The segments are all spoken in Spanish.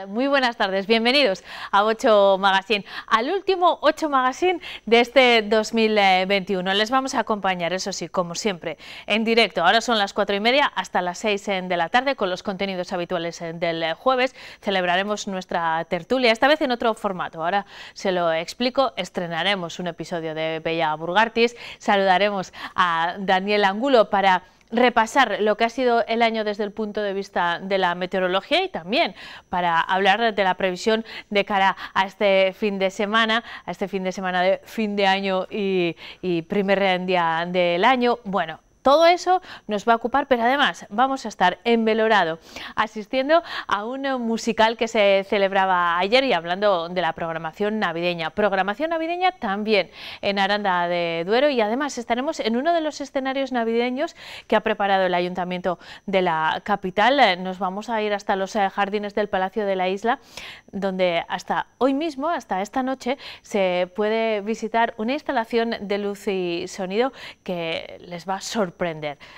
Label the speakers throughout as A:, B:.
A: tal? Muy buenas tardes, bienvenidos a 8 Magazine, al último 8 Magazine de este 2021. Les vamos a acompañar, eso sí, como siempre, en directo. Ahora son las 4:30 hasta las 6 de la tarde con los contenidos habituales del jueves. Celebraremos nuestra tertulia, esta vez en otro formato. Ahora se lo explico, estrenaremos un episodio de Bella Burgartis, saludaremos a Daniel Angulo para repasar lo que ha sido el año desde el punto de vista de la meteorología y también para hablar de la previsión de cara a este fin de semana de fin de año y primer día del año. Bueno, todo eso nos va a ocupar, pero además vamos a estar en Belorado asistiendo a un musical que se celebraba ayer y hablando de la programación navideña. Programación navideña también en Aranda de Duero y además estaremos en uno de los escenarios navideños que ha preparado el Ayuntamiento de la capital. Nos vamos a ir hasta los jardines del Palacio de la Isla, donde hasta hoy mismo, hasta esta noche, se puede visitar una instalación de luz y sonido que les va a sorprender.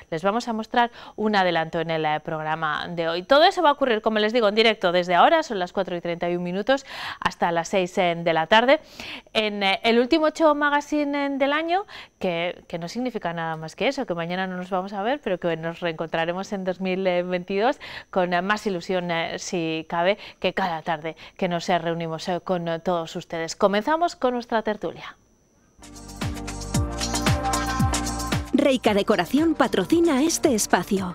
A: Les vamos a mostrar un adelanto en el programa de hoy. Todo eso va a ocurrir, como les digo, en directo desde ahora, son las 4:31 hasta las 6 de la tarde, en el último 8 Magazine del año, que no significa nada más que eso, que mañana no nos vamos a ver, pero que nos reencontraremos en 2022 con más ilusión, si cabe, que cada tarde que nos reunimos con todos ustedes. Comenzamos con nuestra tertulia.
B: Reika Decoración patrocina este espacio.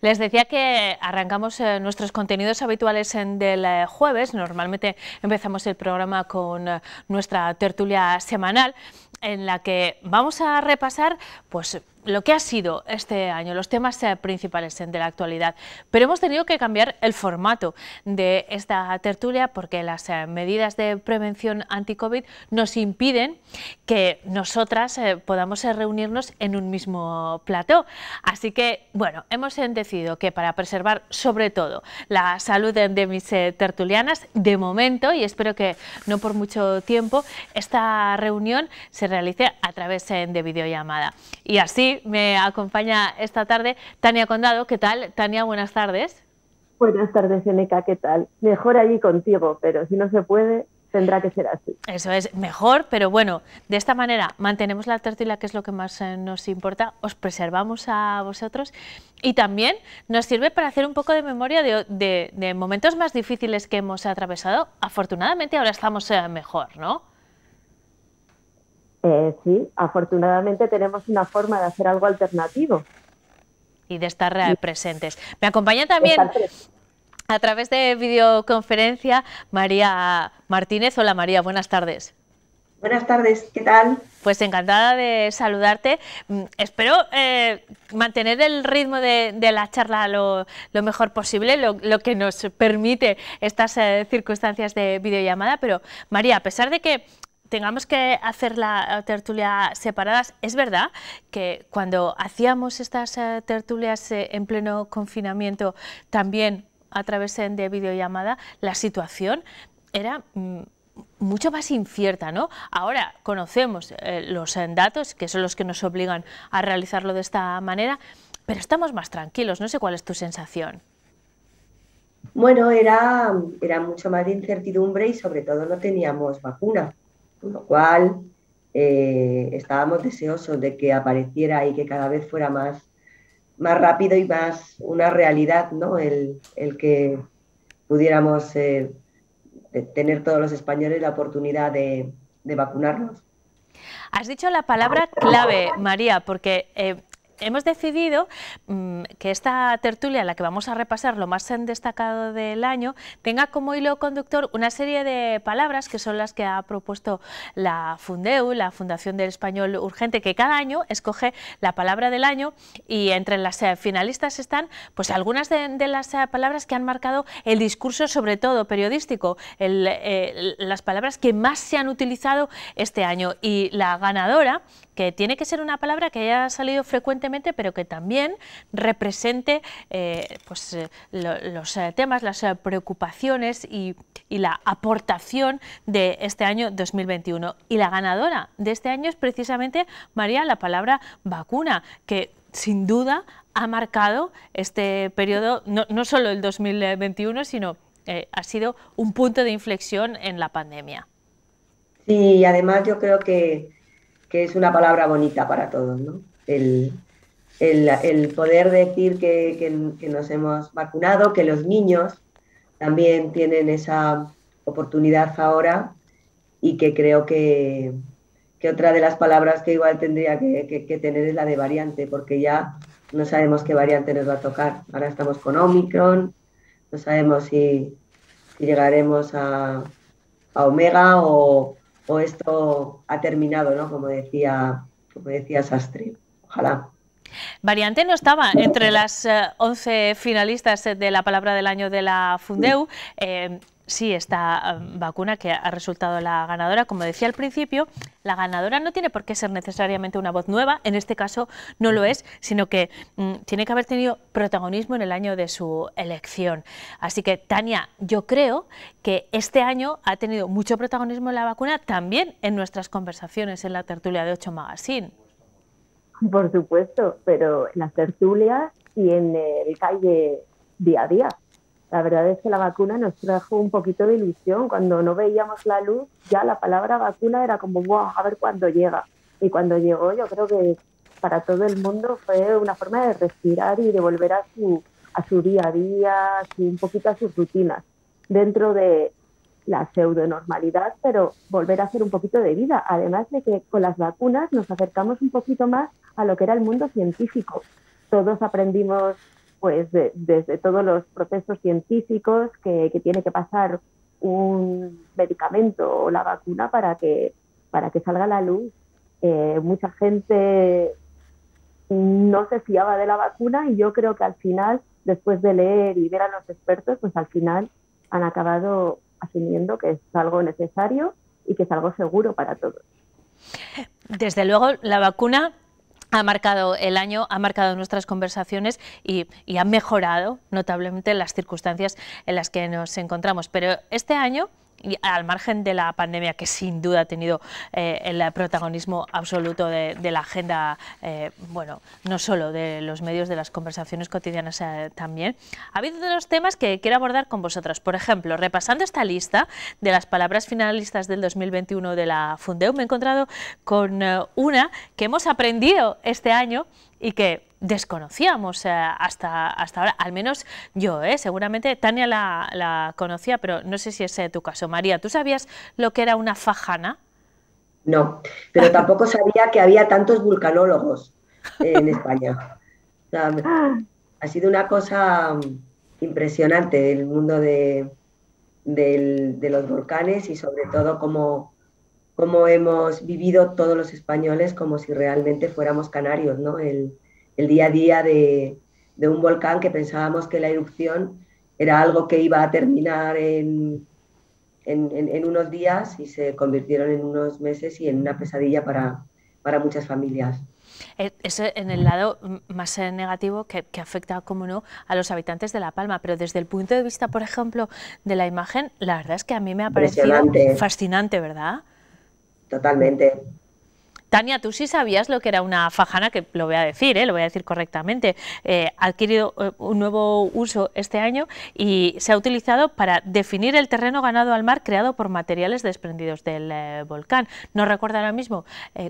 A: Les decía que arrancamos nuestros contenidos habituales del jueves. Normalmente empezamos el programa con nuestra tertulia semanal, en la que vamos a repasar pues lo que ha sido este año, los temas principales de la actualidad. Pero hemos tenido que cambiar el formato de esta tertulia porque las medidas de prevención anti-COVID nos impiden que nosotras podamos reunirnos en un mismo plató. Así que, bueno, hemos decidido que para preservar sobre todo la salud de mis tertulianas, de momento, y espero que no por mucho tiempo, esta reunión se realice a través de videollamada. Y así me acompaña esta tarde Tania Condado. ¿Qué tal, Tania? Buenas tardes.
C: Buenas tardes, Eneca. ¿Qué tal? Mejor allí contigo, pero si no se puede, tendrá que ser así.
A: Eso es, mejor, pero bueno, de esta manera mantenemos la tertulia, que es lo que más nos importa, os preservamos a vosotros y también nos sirve para hacer un poco de memoria de momentos más difíciles que hemos atravesado. Afortunadamente ahora estamos mejor, ¿no?
C: Sí, afortunadamente tenemos una forma de hacer algo alternativo.
A: Y de estar presentes. Me acompaña también a través de videoconferencia María Martínez. Hola María, buenas tardes.
D: Buenas tardes, ¿qué tal?
A: Pues encantada de saludarte. Espero mantener el ritmo de la charla lo mejor posible, lo que nos permite estas circunstancias de videollamada. Pero María, a pesar de que tengamos que hacer la tertulia separadas, es verdad que cuando hacíamos estas tertulias en pleno confinamiento, también a través de videollamada, la situación era mucho más incierta, ¿no? Ahora conocemos los datos, que son los que nos obligan a realizarlo de esta manera, pero estamos más tranquilos. No sé cuál es tu sensación.
D: Bueno, era mucho más de incertidumbre y sobre todo no teníamos vacuna. Con lo cual estábamos deseosos de que apareciera y que cada vez fuera más rápido y más una realidad, ¿no? El que pudiéramos tener todos los españoles la oportunidad de vacunarnos.
A: Has dicho la palabra clave, María, porque hemos decidido que esta tertulia, en la que vamos a repasar lo más destacado del año, tenga como hilo conductor una serie de palabras que son las que ha propuesto la Fundeu, la Fundación del Español Urgente, que cada año escoge la palabra del año, y entre las finalistas están pues algunas de las palabras que han marcado el discurso, sobre todo periodístico, las palabras que más se han utilizado este año, y la ganadora, que tiene que ser una palabra que haya salido frecuentemente, pero que también represente los temas, las preocupaciones y la aportación de este año 2021. Y la ganadora de este año es precisamente, María, la palabra vacuna, que sin duda ha marcado este periodo, no solo el 2021, sino ha sido un punto de inflexión en la pandemia.
D: Sí, además yo creo que es una palabra bonita para todos, ¿no? El poder decir que nos hemos vacunado, que los niños también tienen esa oportunidad ahora, y que creo que otra de las palabras que igual tendría que tener es la de variante, porque ya no sabemos qué variante nos va a tocar. Ahora estamos con Omicron, no sabemos si llegaremos a Omega o esto ha terminado, ¿no? Como decía Sastre. Ojalá.
A: Variante no estaba entre las 11 finalistas de la palabra del año de la Fundeu. Sí, esta vacuna que ha resultado la ganadora. Como decía al principio, la ganadora no tiene por qué ser necesariamente una voz nueva, en este caso no lo es, sino que tiene que haber tenido protagonismo en el año de su elección. Así que, Tania, yo creo que este año ha tenido mucho protagonismo la vacuna también en nuestras conversaciones en la tertulia de 8 Magazine.
C: Por supuesto, pero en las tertulias y en el calle día a día. La verdad es que la vacuna nos trajo un poquito de ilusión. Cuando no veíamos la luz, ya la palabra vacuna era como, wow, a ver cuándo llega. Y cuando llegó, yo creo que para todo el mundo fue una forma de respirar y de volver a su día a día, un poquito a sus rutinas, dentro de la pseudonormalidad, pero volver a hacer un poquito de vida. Además de que con las vacunas nos acercamos un poquito más a lo que era el mundo científico. Todos aprendimos pues desde todos los procesos científicos que tiene que pasar un medicamento o la vacuna para que salga a la luz. Mucha gente no se fiaba de la vacuna y yo creo que al final, después de leer y ver a los expertos, pues al final han acabado asumiendo que es algo necesario y que es algo seguro para todos.
A: Desde luego, la vacuna ha marcado el año, ha marcado nuestras conversaciones y ha mejorado notablemente las circunstancias en las que nos encontramos. Pero este año, y al margen de la pandemia, que sin duda ha tenido el protagonismo absoluto de la agenda, bueno, no solo de los medios, de las conversaciones cotidianas también, ha habido dos temas que quiero abordar con vosotros. Por ejemplo, repasando esta lista de las palabras finalistas del 2021 de la Fundeu, me he encontrado con una que hemos aprendido este año y que desconocíamos hasta ahora, al menos yo, seguramente Tania la conocía, pero no sé si es tu caso. María, ¿tú sabías lo que era una fajana?
D: No, pero tampoco sabía que había tantos vulcanólogos en España. O sea, ha sido una cosa impresionante el mundo de los volcanes y sobre todo cómo hemos vivido todos los españoles como si realmente fuéramos canarios, ¿no? El día a día de un volcán, que pensábamos que la erupción era algo que iba a terminar en unos días y se convirtieron en unos meses y en una pesadilla para muchas familias.
A: Es en el lado más negativo que afecta, como no, a los habitantes de La Palma, pero desde el punto de vista, por ejemplo, de la imagen, la verdad es que a mí me ha parecido fascinante, ¿verdad?
D: Totalmente.
A: Tania, tú sí sabías lo que era una fajana, que lo voy a decir, lo voy a decir correctamente, ha adquirido un nuevo uso este año y se ha utilizado para definir el terreno ganado al mar creado por materiales desprendidos del volcán. No recuerdo ahora mismo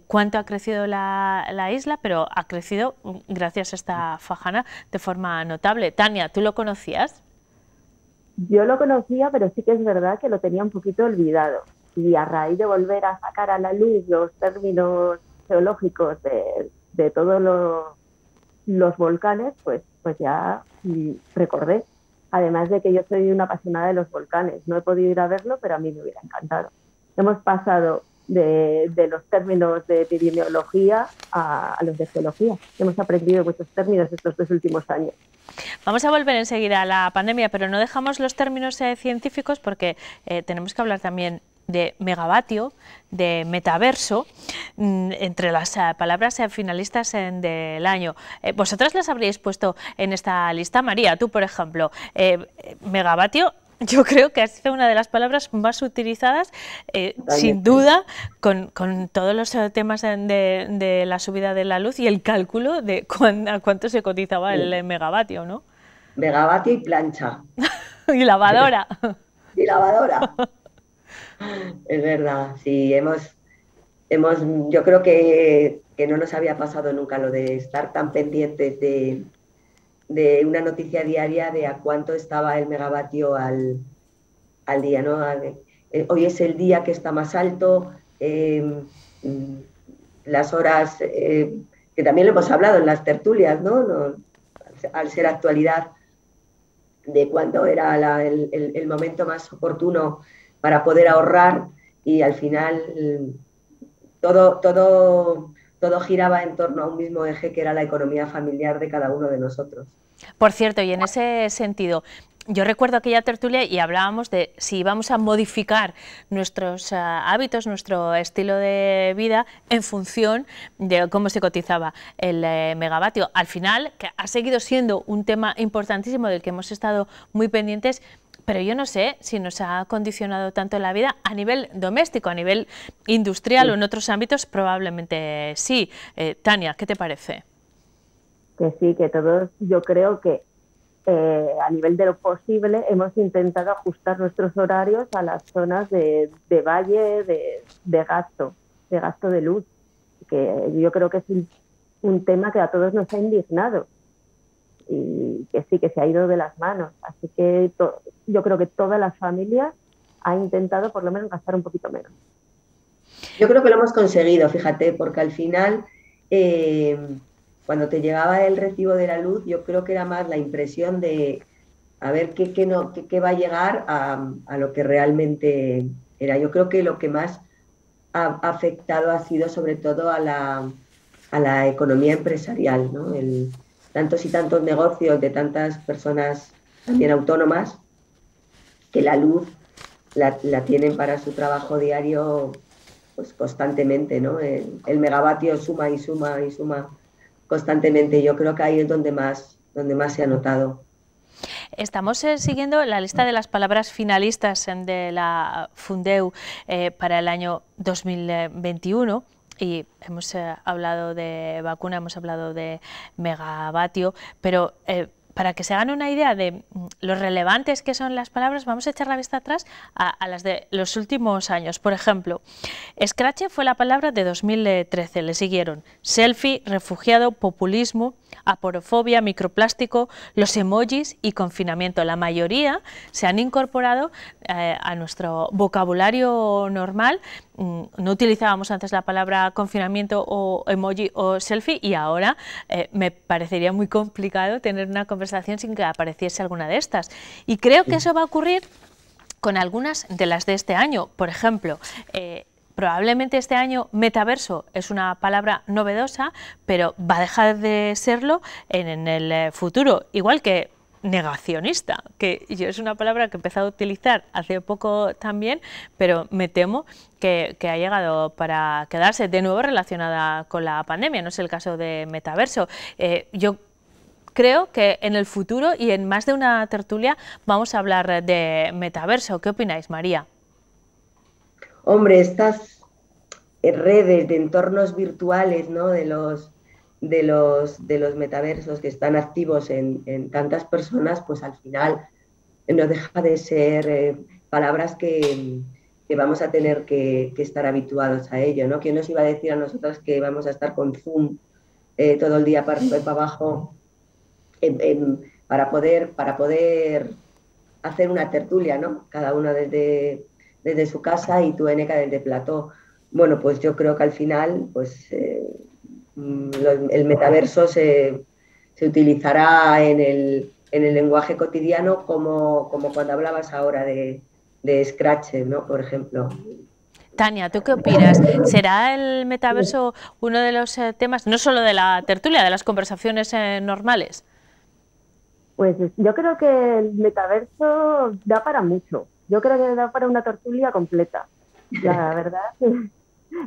A: cuánto ha crecido la isla, pero ha crecido gracias a esta fajana de forma notable. Tania, ¿tú lo conocías?
C: Yo lo conocía, pero sí que es verdad que lo tenía un poquito olvidado. Y a raíz de volver a sacar a la luz los términos geológicos de todos los volcanes, pues ya recordé. Además de que yo soy una apasionada de los volcanes. No he podido ir a verlo, pero a mí me hubiera encantado. Hemos pasado de los términos de epidemiología a los de geología. Hemos aprendido muchos términos estos 2 últimos años.
A: Vamos a volver enseguida a la pandemia, pero no dejamos los términos científicos porque tenemos que hablar también de megavatio, de metaverso, entre las palabras finalistas del año. ¿Vosotras las habríais puesto en esta lista? María, tú, por ejemplo, megavatio Yo creo que ha sido una de las palabras más utilizadas, sin duda, con todos los temas de la subida de la luz y el cálculo de a cuánto se cotizaba el megavatio, ¿no?
D: Megavatio y plancha.
A: Y lavadora.
D: Y lavadora. Es verdad, sí, yo creo que no nos había pasado nunca lo de estar tan pendientes de una noticia diaria de a cuánto estaba el megavatio al día, ¿no? Hoy es el día que está más alto, las horas, que también lo hemos hablado en las tertulias, ¿no? Al ser actualidad, de cuándo era el momento más oportuno para poder ahorrar, y al final todo giraba en torno a un mismo eje, que era la economía familiar de cada uno de nosotros.
A: Por cierto, y en ese sentido, yo recuerdo aquella tertulia y hablábamos de si íbamos a modificar nuestros hábitos, nuestro estilo de vida en función de cómo se cotizaba el megavatio. Al final, que ha seguido siendo un tema importantísimo del que hemos estado muy pendientes, pero yo no sé si nos ha condicionado tanto la vida a nivel doméstico, a nivel industrial o en otros ámbitos, probablemente sí. Tania, ¿qué te parece?
C: Que sí, que todos, yo creo que a nivel de lo posible hemos intentado ajustar nuestros horarios a las zonas de valle de gasto de luz, que yo creo que es un tema que a todos nos ha indignado y que sí, que se ha ido de las manos. Así que yo creo que toda la familia ha intentado por lo menos gastar un poquito menos.
D: Yo creo que lo hemos conseguido, fíjate, porque al final, cuando te llegaba el recibo de la luz, yo creo que era más la impresión de a ver qué va a llegar a lo que realmente era. Yo creo que lo que más ha afectado ha sido sobre todo a la economía empresarial, ¿no? Tantos y tantos negocios de tantas personas también autónomas, que la luz la tienen para su trabajo diario pues constantemente, ¿no? El megavatio suma y suma y suma constantemente. Yo creo que ahí es donde más se ha notado.
A: Estamos siguiendo la lista de las palabras finalistas de la Fundeu para el año 2021. Y hemos hablado de vacuna, hemos hablado de megavatio, pero para que se hagan una idea de lo relevantes que son las palabras, vamos a echar la vista atrás a las de los últimos años. Por ejemplo, escrache fue la palabra de 2013, le siguieron selfie, refugiado, populismo, aporofobia, microplástico, los emojis y confinamiento. La mayoría se han incorporado a nuestro vocabulario normal. No utilizábamos antes la palabra confinamiento o emoji o selfie, y ahora me parecería muy complicado tener una conversación sin que apareciese alguna de estas. Y creo que eso va a ocurrir con algunas de las de este año. Por ejemplo, probablemente este año metaverso es una palabra novedosa, pero va a dejar de serlo en el futuro, igual que negacionista, que yo es una palabra que he empezado a utilizar hace poco también, pero me temo que ha llegado para quedarse, de nuevo relacionada con la pandemia. No es el caso de metaverso. Yo creo que en el futuro y en más de una tertulia vamos a hablar de metaverso. ¿Qué opináis, María?
D: Hombre, estas redes de entornos virtuales, ¿no? de los metaversos que están activos en tantas personas, pues al final no deja de ser palabras que vamos a tener que estar habituados a ello, ¿no? ¿Quién nos iba a decir a nosotras que vamos a estar con Zoom todo el día para arriba y para abajo para poder hacer una tertulia, ¿no? Cada uno desde su casa y tú, Eneca, desde plató? Bueno, pues yo creo que al final pues el metaverso se utilizará en el lenguaje cotidiano como cuando hablabas ahora de Scratch, ¿no? Por ejemplo.
A: Tania, ¿tú qué opinas? ¿Será el metaverso uno de los temas, no solo de la tertulia, de las conversaciones normales?
C: Pues yo creo que el metaverso da para mucho. Yo creo que da para una tertulia completa. La verdad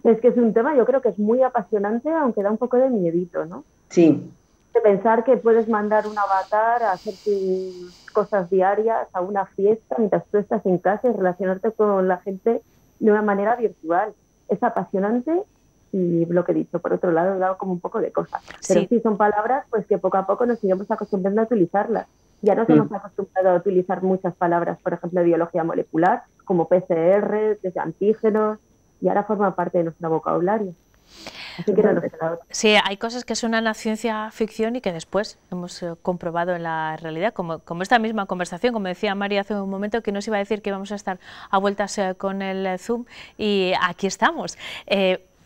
C: es que es un tema, yo creo que es muy apasionante, aunque da un poco de miedito, ¿no?
D: Sí,
C: De pensar que puedes mandar un avatar a hacer tus cosas diarias, a una fiesta, mientras tú estás en casa y relacionarte con la gente de una manera virtual. Es apasionante y lo que he dicho, por otro lado, he dado como un poco de cosas. Pero sí son palabras pues que poco a poco nos iremos acostumbrando a utilizarlas. Ya nos hemos acostumbrado a utilizar muchas palabras, por ejemplo, de biología molecular, como PCR, test de antígenos, y ahora forma parte de nuestro vocabulario. Así que no nos queda otra.
A: Sí, hay cosas que suenan a ciencia ficción y que después hemos comprobado en la realidad, como esta misma conversación, como decía María hace un momento, que nos iba a decir que íbamos a estar a vueltas con el Zoom, y aquí estamos.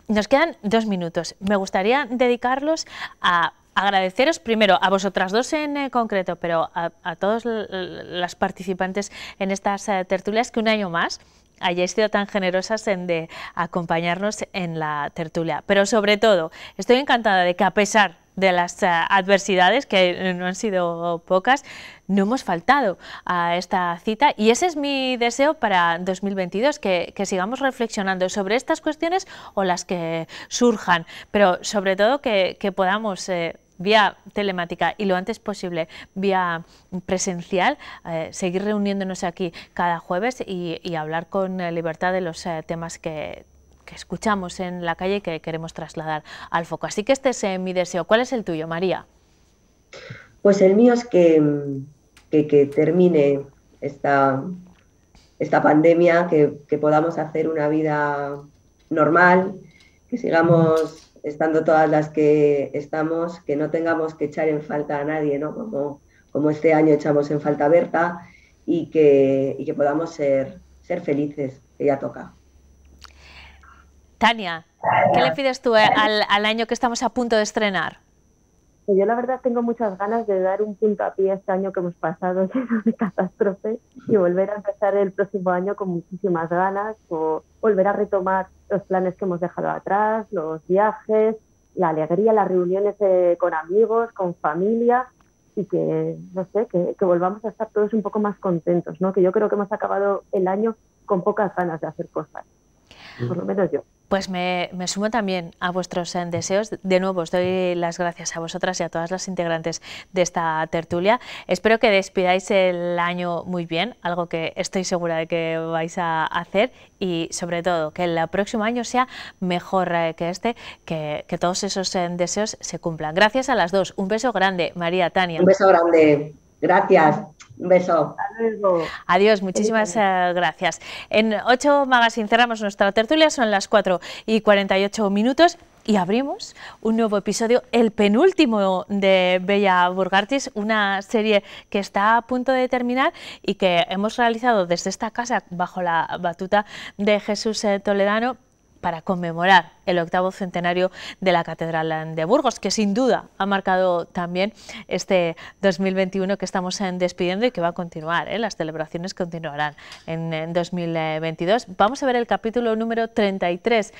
A: Nos quedan 2 minutos. Me gustaría dedicarlos a agradeceros primero a vosotras dos en concreto, pero a todas las participantes en estas tertulias, que un año más hayáis sido tan generosas de acompañarnos en la tertulia. Pero sobre todo, estoy encantada de que, a pesar de las adversidades, que no han sido pocas, no hemos faltado a esta cita, y ese es mi deseo para 2022, que sigamos reflexionando sobre estas cuestiones o las que surjan, pero sobre todo que podamos vía telemática y lo antes posible vía presencial, seguir reuniéndonos aquí cada jueves y hablar con libertad de los temas que escuchamos en la calle y que queremos trasladar al foco. Así que este es mi deseo. ¿Cuál es el tuyo, María?
D: Pues el mío es que termine esta pandemia, que podamos hacer una vida normal, que sigamos estando todas las que estamos, que no tengamos que echar en falta a nadie, ¿no? Como este año echamos en falta a Berta, y que podamos ser felices, que ya toca.
A: Tania, ¿qué le pides tú al año que estamos a punto de estrenar?
C: Yo la verdad tengo muchas ganas de dar un puntapié a este año que hemos pasado lleno de catástrofe y volver a empezar el próximo año con muchísimas ganas, o volver a retomar los planes que hemos dejado atrás, los viajes, la alegría, las reuniones con amigos, con familia, y que, no sé, que volvamos a estar todos un poco más contentos, ¿no? Que yo creo que hemos acabado el año con pocas ganas de hacer cosas, por lo menos yo.
A: Pues me sumo también a vuestros deseos. De nuevo, os doy las gracias a vosotras y a todas las integrantes de esta tertulia. Espero que despidáis el año muy bien, algo que estoy segura de que vais a hacer, y sobre todo que el próximo año sea mejor que este, que todos esos deseos se cumplan. Gracias a las dos. Un beso grande, María, Tania.
D: Un beso grande. Gracias. Un beso.
C: Hasta luego.
A: Adiós, muchísimas gracias. En 8 Magazine cerramos nuestra tertulia, son las 4:48 y abrimos un nuevo episodio, el penúltimo de Bella Burgartis, una serie que está a punto de terminar y que hemos realizado desde esta casa bajo la batuta de Jesús Toledano, para conmemorar el 8º centenario de la Catedral de Burgos, que sin duda ha marcado también este 2021 que estamos despidiendo y que va a continuar, las celebraciones continuarán en 2022. Vamos a ver el capítulo número 33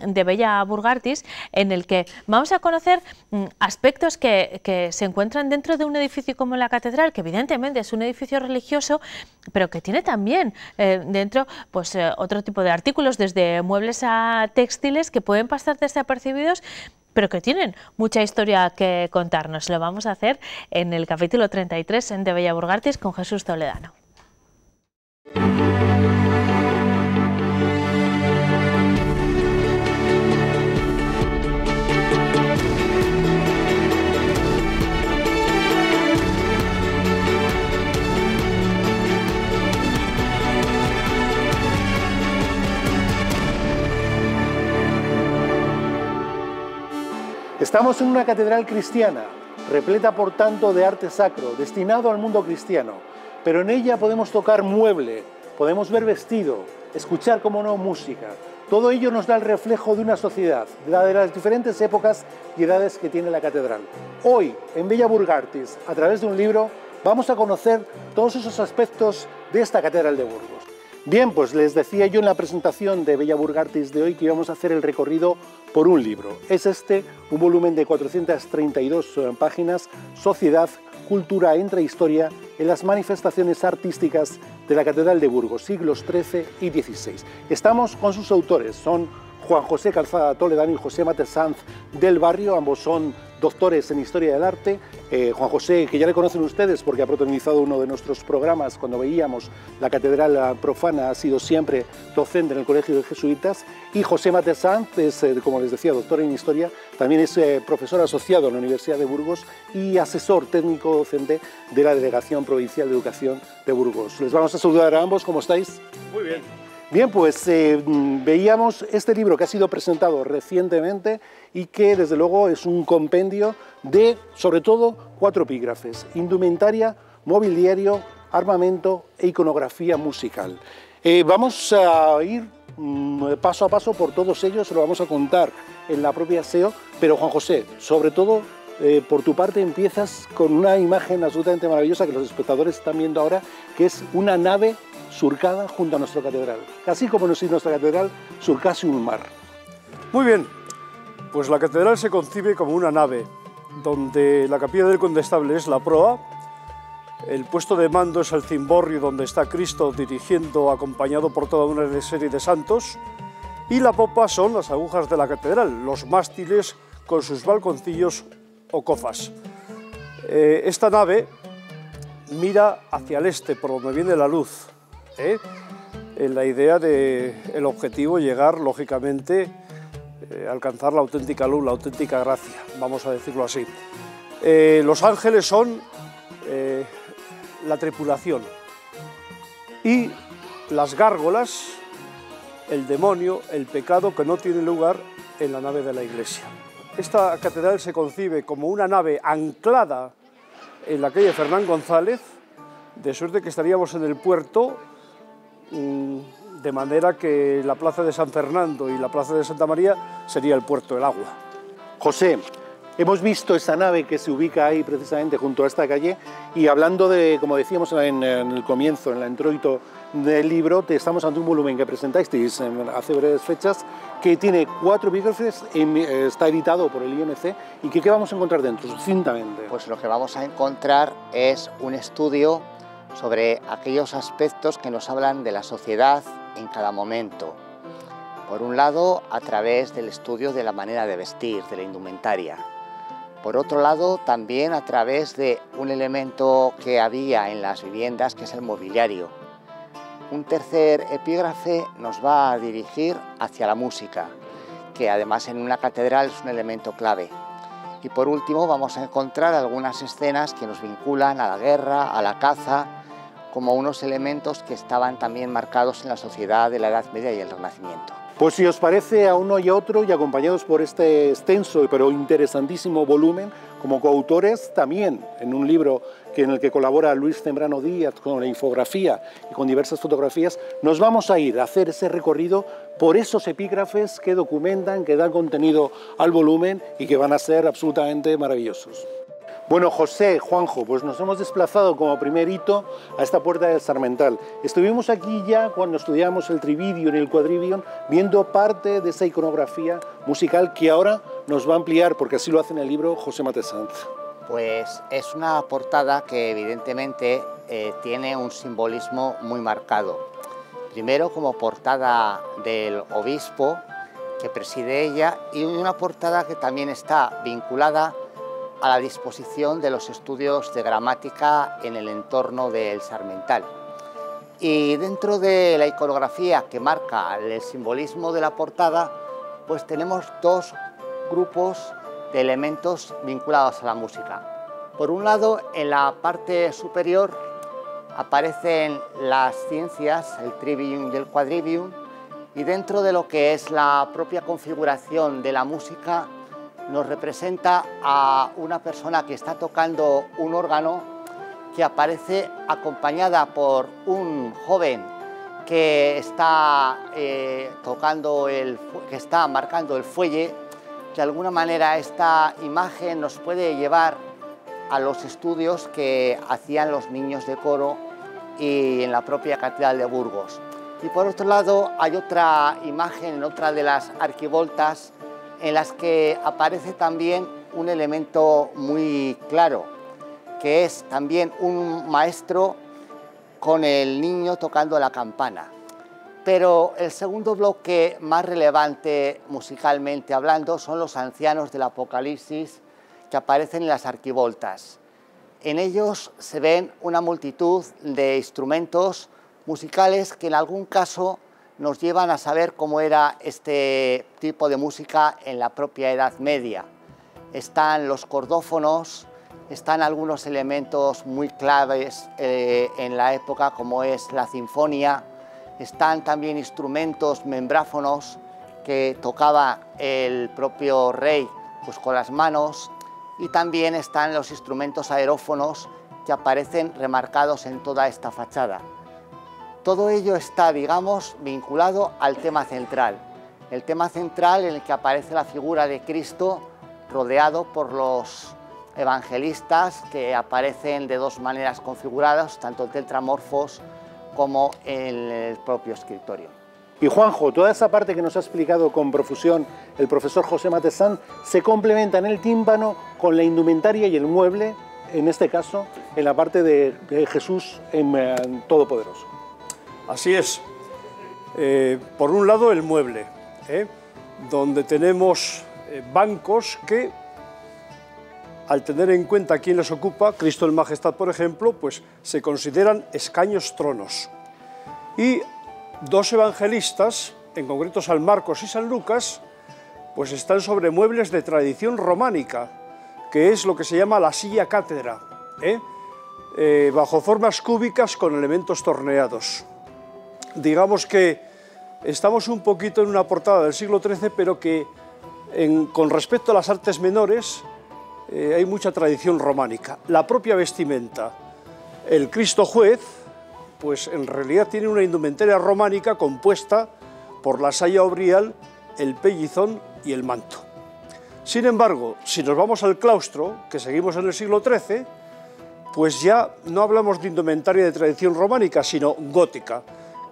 A: de Bella Burgartis, en el que vamos a conocer aspectos que se encuentran dentro de un edificio como la Catedral, que evidentemente es un edificio religioso, pero que tiene también dentro pues otro tipo de artículos, desde muebles a textiles, que pueden pasar desapercibidos, pero que tienen mucha historia que contarnos. Lo vamos a hacer en el capítulo 33 de Bella Burgartis con Jesús Toledano.
E: Estamos en una catedral cristiana, repleta por tanto de arte sacro, destinado al mundo cristiano, pero en ella podemos tocar mueble, podemos ver vestido, escuchar, como no, música. Todo ello nos da el reflejo de una sociedad, la de las diferentes épocas y edades que tiene la catedral. Hoy, en Bella Burgartis, a través de un libro, vamos a conocer todos esos aspectos de esta catedral de Burgos. Bien, pues les decía yo en la presentación de Bella Burgartis de hoy que íbamos a hacer el recorrido por un libro. Es este, un volumen de 432 páginas, Sociedad, Cultura e Intrahistoria en las manifestaciones artísticas de la Catedral de Burgos, siglos XIII y XVI. Estamos con sus autores, son Juan José Calzada Toledano y José Mate Sanz del Barrio, ambos son doctores en Historia del Arte. Juan José, que ya le conocen ustedes porque ha protagonizado uno de nuestros programas cuando veíamos la Catedral Profana, ha sido siempre docente en el Colegio de Jesuitas, y José Mate Sanz es, como les decía, doctor en Historia, también es profesor asociado en la Universidad de Burgos y asesor técnico docente de la Delegación Provincial de Educación de Burgos. Les vamos a saludar a ambos, ¿cómo estáis?
F: Muy bien.
E: Bien, pues veíamos este libro que ha sido presentado recientemente y que desde luego es un compendio de, sobre todo, 4 epígrafes: indumentaria, mobiliario, armamento e iconografía musical. Vamos a ir paso a paso por todos ellos, se lo vamos a contar en la propia SEO, pero Juan José, sobre todo, por tu parte empiezas con una imagen absolutamente maravillosa que los espectadores están viendo ahora, que es una nave surcada junto a nuestra catedral, casi como si nuestra catedral surcase un mar.
F: Muy bien, pues la catedral se concibe como una nave, donde la capilla del condestable es la proa, el puesto de mando es el cimborrio donde está Cristo dirigiendo, acompañado por toda una serie de santos, y la popa son las agujas de la catedral, los mástiles con sus balconcillos o cofas. Esta nave mira hacia el este, por donde viene la luz, en la idea de el objetivo llegar, lógicamente, alcanzar la auténtica luz, la auténtica gracia, vamos a decirlo así. Los ángeles son la tripulación y las gárgolas, el demonio, el pecado que no tiene lugar en la nave de la iglesia. Esta catedral se concibe como una nave anclada en la calle Fernán González, de suerte que estaríamos en el puerto, de manera que la plaza de San Fernando y la plaza de Santa María sería el puerto del agua.
E: José, hemos visto esa nave que se ubica ahí precisamente junto a esta calle y hablando de, como decíamos en el comienzo, en la introito del libro, estamos ante un volumen que presentasteis hace breves fechas que tiene 4 epígrafes, está editado por el IMC y ¿qué vamos a encontrar dentro, sucintamente?
G: Pues lo que vamos a encontrar es un estudio sobre aquellos aspectos que nos hablan de la sociedad en cada momento. Por un lado, a través del estudio de la manera de vestir, de la indumentaria. Por otro lado, también a través de un elemento que había en las viviendas, que es el mobiliario. Un tercer epígrafe nos va a dirigir hacia la música, que además en una catedral es un elemento clave. Y por último, vamos a encontrar algunas escenas que nos vinculan a la guerra, a la caza, como unos elementos que estaban también marcados en la sociedad de la Edad Media y el Renacimiento.
E: Pues si os parece, a uno y a otro, y acompañados por este extenso pero interesantísimo volumen, como coautores también en un libro en el que colabora Luis Zembrano Díaz con la infografía y con diversas fotografías, nos vamos a ir a hacer ese recorrido por esos epígrafes que documentan, que dan contenido al volumen y que van a ser absolutamente maravillosos. Bueno, José, Juanjo, pues nos hemos desplazado como primer hito a esta puerta del Sarmental. Estuvimos aquí ya cuando estudiamos el Trividion y el Quadrivion, viendo parte de esa iconografía musical que ahora nos va a ampliar, porque así lo hace en el libro José Mate Sanz.
G: Pues es una portada que evidentemente tiene un simbolismo muy marcado. Primero como portada del obispo que preside ella y una portada que también está vinculada a la disposición de los estudios de gramática en el entorno del Sarmental. Y dentro de la iconografía que marca el simbolismo de la portada, pues tenemos 2 grupos de elementos vinculados a la música. Por un lado, en la parte superior aparecen las ciencias, el Trivium y el Quadrivium, y dentro de lo que es la propia configuración de la música nos representa a una persona que está tocando un órgano que aparece acompañada por un joven que está marcando el fuelle. De alguna manera esta imagen nos puede llevar a los estudios que hacían los niños de coro y en la propia Catedral de Burgos. Y por otro lado hay otra imagen en otra de las arquivoltas en las que aparece también un elemento muy claro, que es también un maestro con el niño tocando la campana. Pero el segundo bloque más relevante musicalmente hablando son los ancianos del Apocalipsis que aparecen en las arquivoltas. En ellos se ven una multitud de instrumentos musicales que en algún caso nos llevan a saber cómo era este tipo de música en la propia Edad Media. Están los cordófonos, están algunos elementos muy claves en la época como es la sinfonía, están también instrumentos membráfonos que tocaba el propio rey pues, con las manos, y también están los instrumentos aerófonos que aparecen remarcados en toda esta fachada. Todo ello está, digamos, vinculado al tema central. El tema central en el que aparece la figura de Cristo rodeado por los evangelistas que aparecen de dos maneras configuradas, tanto tetramorfos como en el propio escritorio.
E: Y Juanjo, toda esa parte que nos ha explicado con profusión el profesor José Matessán se complementa en el tímpano con la indumentaria y el mueble, en este caso, en la parte de Jesús en Todopoderoso.
F: Así es. Por un lado, el mueble, donde tenemos bancos que, al tener en cuenta quién los ocupa, Cristo en Majestad, por ejemplo, pues se consideran escaños tronos. Y dos evangelistas, en concreto San Marcos y San Lucas, pues están sobre muebles de tradición románica, que es lo que se llama la silla cátedra, bajo formas cúbicas con elementos torneados. Digamos que estamos un poquito en una portada del siglo XIII, pero que con respecto a las artes menores hay mucha tradición románica. La propia vestimenta, el Cristo juez, pues en realidad tiene una indumentaria románica compuesta por la saya obrial, el pellizón y el manto. Sin embargo, si nos vamos al claustro, que seguimos en el siglo XIII, pues ya no hablamos de indumentaria de tradición románica, sino gótica.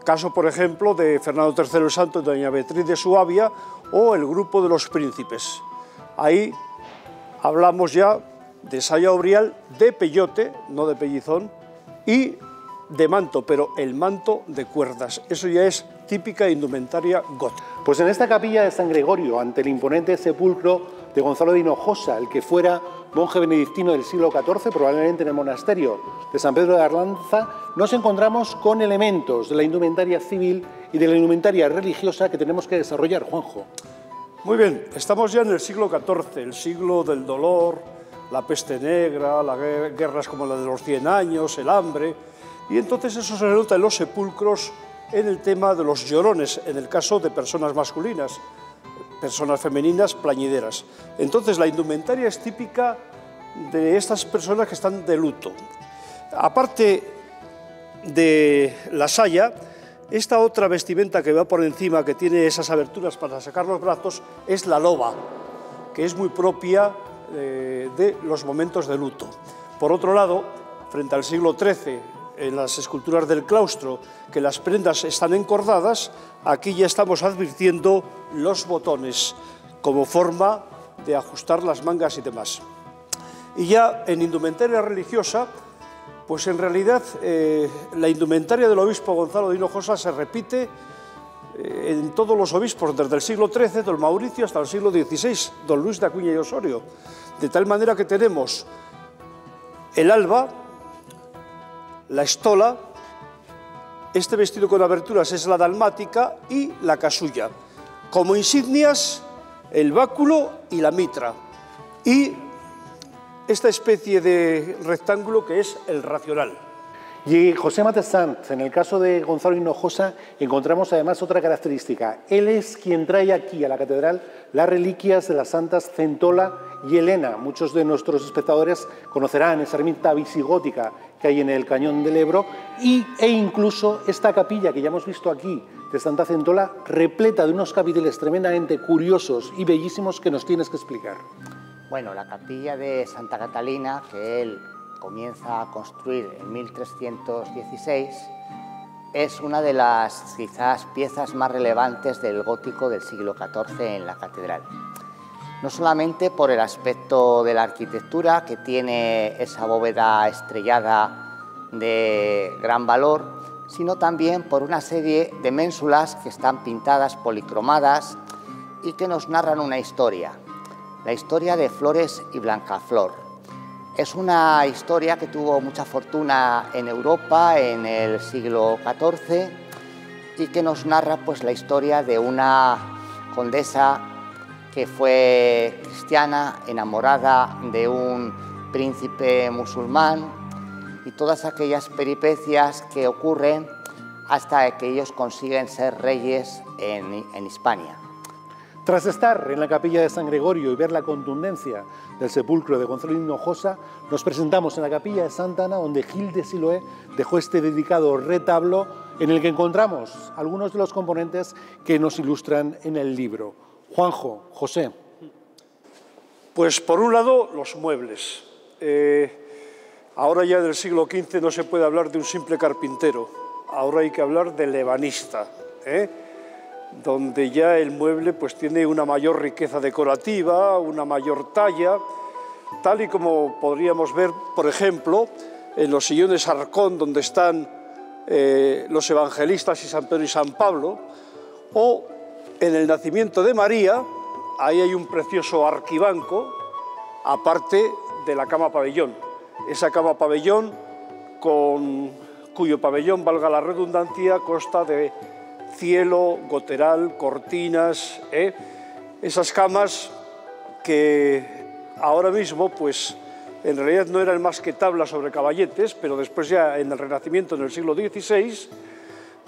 F: Caso, por ejemplo, de Fernando III el Santo, de doña Beatriz de Suabia, o el grupo de los príncipes. Ahí hablamos ya de saya obrial, de pellote, no de pellizón, y de manto, pero el manto de cuerdas. Eso ya es típica indumentaria gótica.
E: Pues en esta capilla de San Gregorio, ante el imponente sepulcro de Gonzalo de Hinojosa, el que fuera monje benedictino del siglo XIV, probablemente en el monasterio de San Pedro de Arlanza, nos encontramos con elementos de la indumentaria civil y de la indumentaria religiosa que tenemos que desarrollar, Juanjo.
F: Muy bien, estamos ya en el siglo XIV, el siglo del dolor, la peste negra, las guerras como la de los 100 años, el hambre, y entonces eso se nota en los sepulcros en el tema de los llorones, en el caso de personas masculinas, personas femeninas plañideras. Entonces la indumentaria es típica de estas personas que están de luto. Aparte de la saya, esta otra vestimenta que va por encima, que tiene esas aberturas para sacar los brazos, es la loba, que es muy propia de los momentos de luto. Por otro lado, frente al siglo XIII, en las esculturas del claustro, que las prendas están encordadas, aquí ya estamos advirtiendo los botones como forma de ajustar las mangas y demás. Y ya en indumentaria religiosa, pues en realidad la indumentaria del obispo Gonzalo de Hinojosa se repite en todos los obispos, desde el siglo XIII, don Mauricio, hasta el siglo XVI, don Luis de Acuña y Osorio, de tal manera que tenemos el alba, la estola, este vestido con aberturas es la dalmática y la casulla. Como insignias, el báculo y la mitra. Y esta especie de rectángulo que es el racional.
E: Y José Matessán, en el caso de Gonzalo Hinojosa, encontramos además otra característica. Él es quien trae aquí a la catedral las reliquias de las santas Centola y Elena. Muchos de nuestros espectadores conocerán esa ermita visigótica que hay en el Cañón del Ebro e incluso esta capilla que ya hemos visto aquí de Santa Centola, repleta de unos capiteles tremendamente curiosos y bellísimos que nos tienes que explicar.
G: Bueno, la capilla de Santa Catalina, que él comienza a construir en 1316, es una de las quizás piezas más relevantes del gótico del siglo XIV en la catedral. No solamente por el aspecto de la arquitectura, que tiene esa bóveda estrellada de gran valor, sino también por una serie de ménsulas que están pintadas, policromadas, y que nos narran una historia, la historia de Flores y Blancaflor. Es una historia que tuvo mucha fortuna en Europa en el siglo XIV y que nos narra pues, la historia de una condesa que fue cristiana, enamorada de un príncipe musulmán y todas aquellas peripecias que ocurren hasta que ellos consiguen ser reyes en Hispania.
E: Tras estar en la capilla de San Gregorio y ver la contundencia del sepulcro de Gonzalo Hinojosa, nos presentamos en la capilla de Santa Ana, donde Gil de Siloé dejó este dedicado retablo en el que encontramos algunos de los componentes que nos ilustran en el libro. Juanjo, José.
F: Pues por un lado, los muebles. Ahora ya del siglo XV no se puede hablar de un simple carpintero, ahora hay que hablar del ebanista, donde ya el mueble pues, tiene una mayor riqueza decorativa, una mayor talla, tal y como podríamos ver, por ejemplo, en los sillones Arcón, donde están los evangelistas y San Pedro y San Pablo, o en el nacimiento de María, ahí hay un precioso arquibanco, aparte de la cama pabellón. Esa cama pabellón, cuyo pabellón, valga la redundancia, consta de cielo, goteral, cortinas, esas camas que ahora mismo, pues, en realidad no eran más que tablas sobre caballetes, pero después ya en el Renacimiento, en el siglo XVI,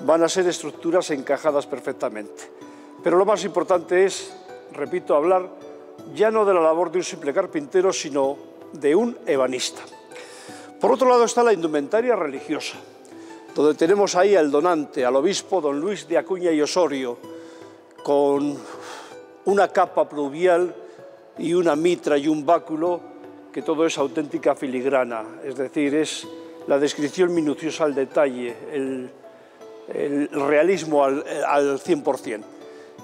F: van a ser estructuras encajadas perfectamente. Pero lo más importante es, repito, hablar ya no de la labor de un simple carpintero, sino de un ebanista. Por otro lado está la indumentaria religiosa, donde tenemos ahí al donante, al obispo don Luis de Acuña y Osorio, con una capa pluvial y una mitra y un báculo, que todo es auténtica filigrana, es decir, es la descripción minuciosa al detalle, el realismo al 100%.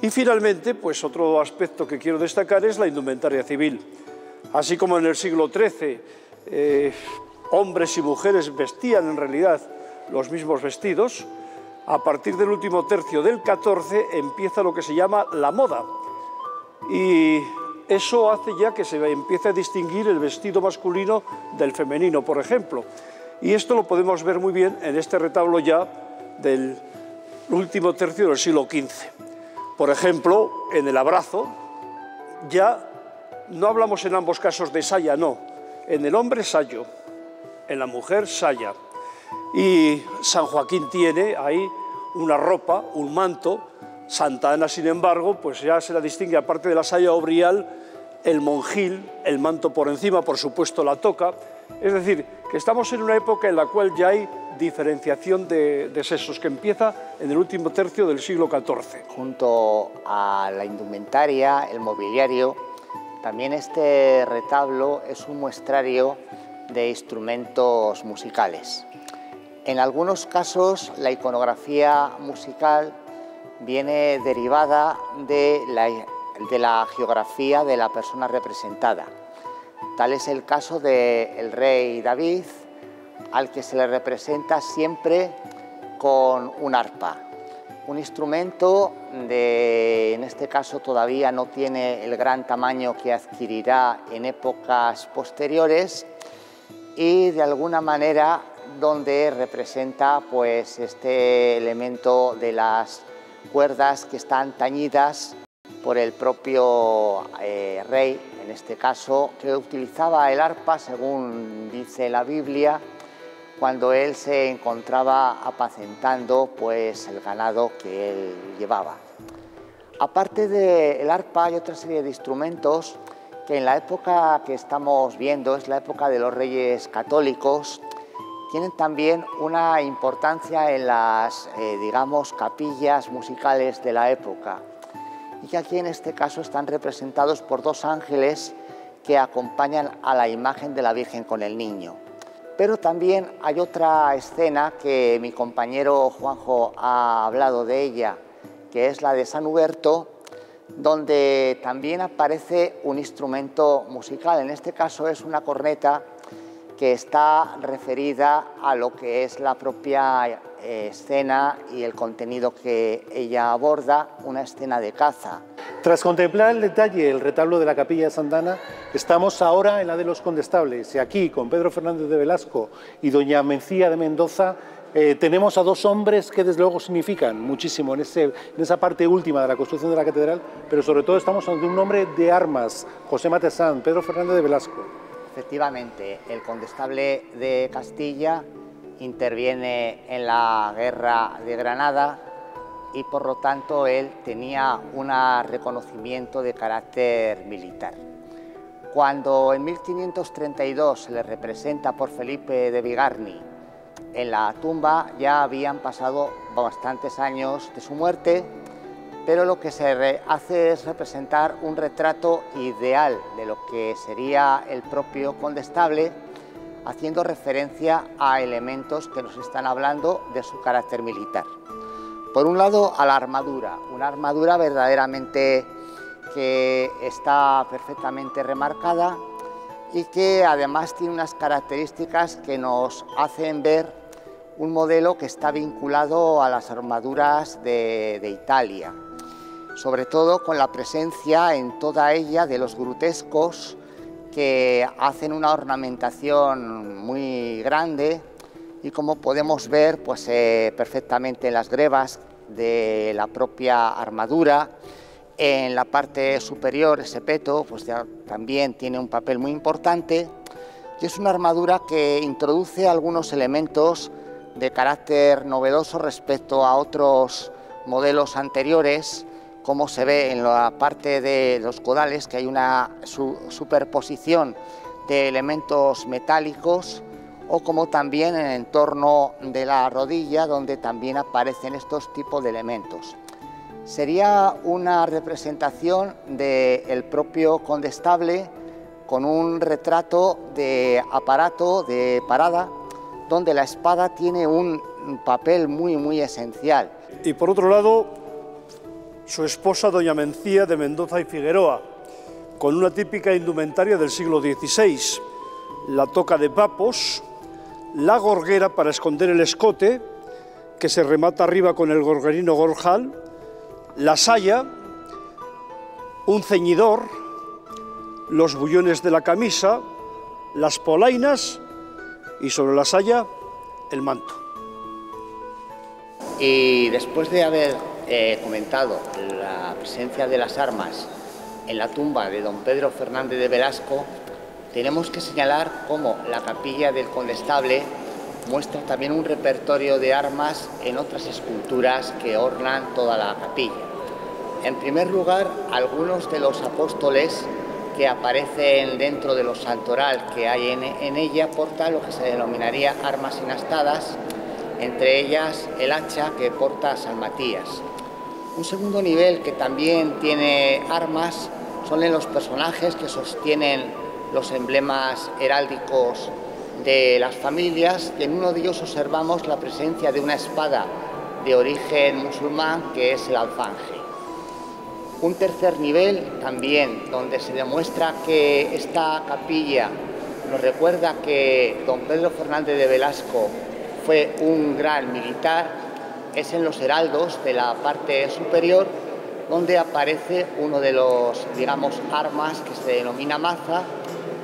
F: Y finalmente, pues otro aspecto que quiero destacar es la indumentaria civil. Así como en el siglo XIII hombres y mujeres vestían en realidad los mismos vestidos, a partir del último tercio del XIV empieza lo que se llama la moda. Y eso hace ya que se empiece a distinguir el vestido masculino del femenino, por ejemplo. Y esto lo podemos ver muy bien en este retablo ya del último tercio del siglo XV. Por ejemplo, en el abrazo, ya no hablamos en ambos casos de saya, no. En el hombre sayo, en la mujer saya. Y San Joaquín tiene ahí una ropa, un manto. Santa Ana, sin embargo, pues ya se la distingue, aparte de la saya obrial, el monjil, el manto por encima, por supuesto la toca. Es decir, que estamos en una época en la cual ya hay diferenciación de sexos, que empieza en el último tercio del siglo XIV.
G: Junto a la indumentaria, el mobiliario, también este retablo es un muestrario de instrumentos musicales. En algunos casos, la iconografía musical viene derivada de la geografía de la persona representada. Tal es el caso del rey David, al que se le representa siempre con un arpa. Un instrumento en este caso todavía no tiene el gran tamaño que adquirirá en épocas posteriores y de alguna manera donde representa pues este elemento de las cuerdas que están tañidas por el propio rey, en este caso, que utilizaba el arpa, según dice la Biblia, cuando él se encontraba apacentando pues, el ganado que él llevaba. Aparte del arpa hay otra serie de instrumentos que en la época que estamos viendo, es la época de los reyes católicos, tienen también una importancia en las, digamos, capillas musicales de la época. Y que aquí en este caso están representados por dos ángeles que acompañan a la imagen de la Virgen con el niño. Pero también hay otra escena que mi compañero Juanjo ha hablado de ella, que es la de San Huberto, donde también aparece un instrumento musical. En este caso es una corneta que está referida a lo que es la propia escena y el contenido que ella aborda, una escena de caza.
E: Tras contemplar el detalle, el retablo de la capilla de Santa Ana, estamos ahora en la de los Condestables, y aquí, con Pedro Fernández de Velasco y doña Mencía de Mendoza, tenemos a dos hombres que desde luego significan muchísimo en esa parte última de la construcción de la catedral, pero sobre todo estamos ante un hombre de armas, José Matesán, Pedro Fernández de Velasco.
G: Efectivamente, el condestable de Castilla interviene en la guerra de Granada y por lo tanto él tenía un reconocimiento de carácter militar. Cuando en 1532 se le representa por Felipe de Bigarny en la tumba, ya habían pasado bastantes años de su muerte, pero lo que se hace es representar un retrato ideal de lo que sería el propio condestable, haciendo referencia a elementos que nos están hablando de su carácter militar. Por un lado, a la armadura, una armadura verdaderamente que está perfectamente remarcada y que además tiene unas características que nos hacen ver un modelo que está vinculado a las armaduras de Italia, sobre todo con la presencia en toda ella de los grutescos que hacen una ornamentación muy grande y, como podemos ver, pues, perfectamente en las grebas de la propia armadura. En la parte superior ese peto pues ya también tiene un papel muy importante y es una armadura que introduce algunos elementos de carácter novedoso respecto a otros modelos anteriores, como se ve en la parte de los codales, que hay una superposición de elementos metálicos, o como también en el entorno de la rodilla, donde también aparecen estos tipos de elementos. Sería una representación del propio condestable con un retrato de aparato de parada, donde la espada tiene un papel muy esencial.
F: Y por otro lado, su esposa, doña Mencía de Mendoza y Figueroa, con una típica indumentaria del siglo XVI, la toca de papos, la gorguera para esconder el escote, que se remata arriba con el gorguerino gorjal, la saya, un ceñidor, los bullones de la camisa, las polainas y sobre la saya el manto.
G: Y después de haber comentado la presencia de las armas en la tumba de don Pedro Fernández de Velasco, tenemos que señalar cómo la capilla del condestable muestra también un repertorio de armas en otras esculturas que ornan toda la capilla. En primer lugar, algunos de los apóstoles que aparecen dentro de los santoral que hay en ella portan lo que se denominaría armas inastadas, entre ellas el hacha que porta San Matías. Un segundo nivel que también tiene armas son en los personajes que sostienen los emblemas heráldicos de las familias, y en uno de ellos observamos la presencia de una espada de origen musulmán que es el alfanje. Un tercer nivel también, donde se demuestra que esta capilla nos recuerda que don Pedro Fernández de Velasco fue un gran militar, es en los heraldos de la parte superior, donde aparece uno de los, digamos, armas que se denomina maza,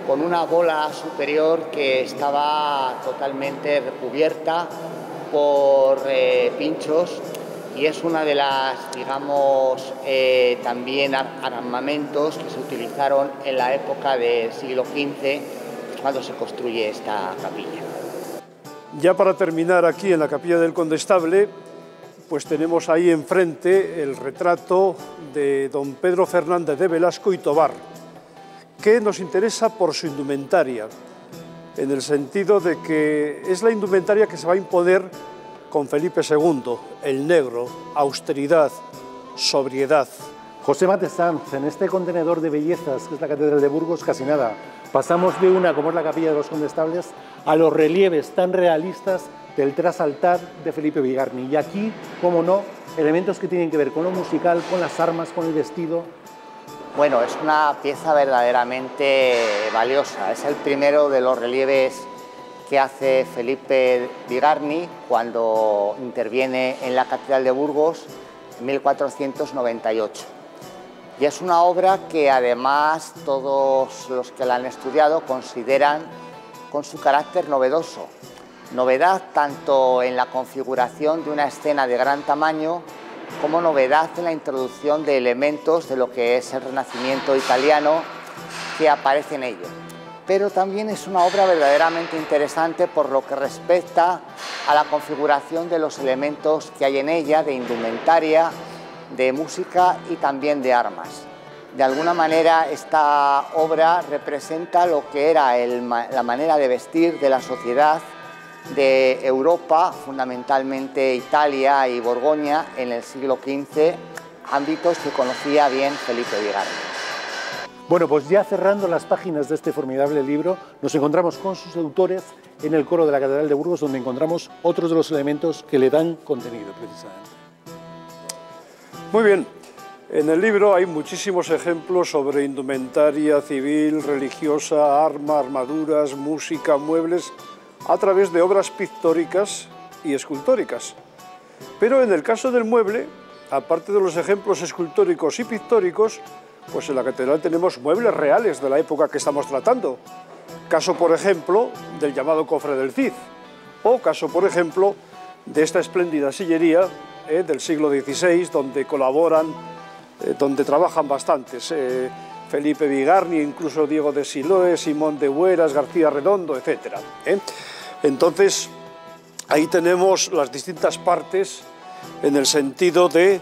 G: con una bola superior que estaba totalmente recubierta por pinchos, y es una de las, digamos, también armamentos que se utilizaron en la época del siglo XV, cuando se construye esta capilla.
F: Ya para terminar, aquí en la capilla del condestable, pues tenemos ahí enfrente el retrato de don Pedro Fernández de Velasco y Tobar, que nos interesa por su indumentaria, en el sentido de que es la indumentaria que se va a imponer con Felipe II, el negro, austeridad, sobriedad.
E: José Matesán, en este contenedor de bellezas que es la Catedral de Burgos, casi nada. Pasamos de una, como es la Capilla de los Condestables, a los relieves tan realistas del trasaltar de Felipe Bigarny. Y aquí, como no, elementos que tienen que ver con lo musical, con las armas, con el vestido.
G: Bueno, es una pieza verdaderamente valiosa. Es el primero de los relieves que hace Felipe Bigarny cuando interviene en la Catedral de Burgos en 1498. Y es una obra que además todos los que la han estudiado consideran con su carácter novedoso. Novedad tanto en la configuración de una escena de gran tamaño como novedad en la introducción de elementos de lo que es el Renacimiento italiano que aparece en ello. Pero también es una obra verdaderamente interesante por lo que respecta a la configuración de los elementos que hay en ella, de indumentaria, de música y también de armas. De alguna manera esta obra representa lo que era la manera de vestir de la sociedad de Europa, fundamentalmente Italia y Borgoña, en el siglo XV, ámbitos que conocía bien Felipe Bigarny.
E: Bueno, pues ya cerrando las páginas de este formidable libro, nos encontramos con sus autores en el coro de la Catedral de Burgos, donde encontramos otros de los elementos que le dan contenido, precisamente.
F: Muy bien, en el libro hay muchísimos ejemplos sobre indumentaria civil, religiosa, armaduras, música, muebles, a través de obras pictóricas y escultóricas. Pero en el caso del mueble, aparte de los ejemplos escultóricos y pictóricos, pues en la catedral tenemos muebles reales de la época que estamos tratando. Caso, por ejemplo, del llamado cofre del Cid, o caso, por ejemplo, de esta espléndida sillería del siglo XVI, donde colaboran, donde trabajan bastantes, Felipe Bigarny, incluso Diego de Siloé, Simón de Hueras, García Redondo, etc. Entonces, ahí tenemos las distintas partes en el sentido de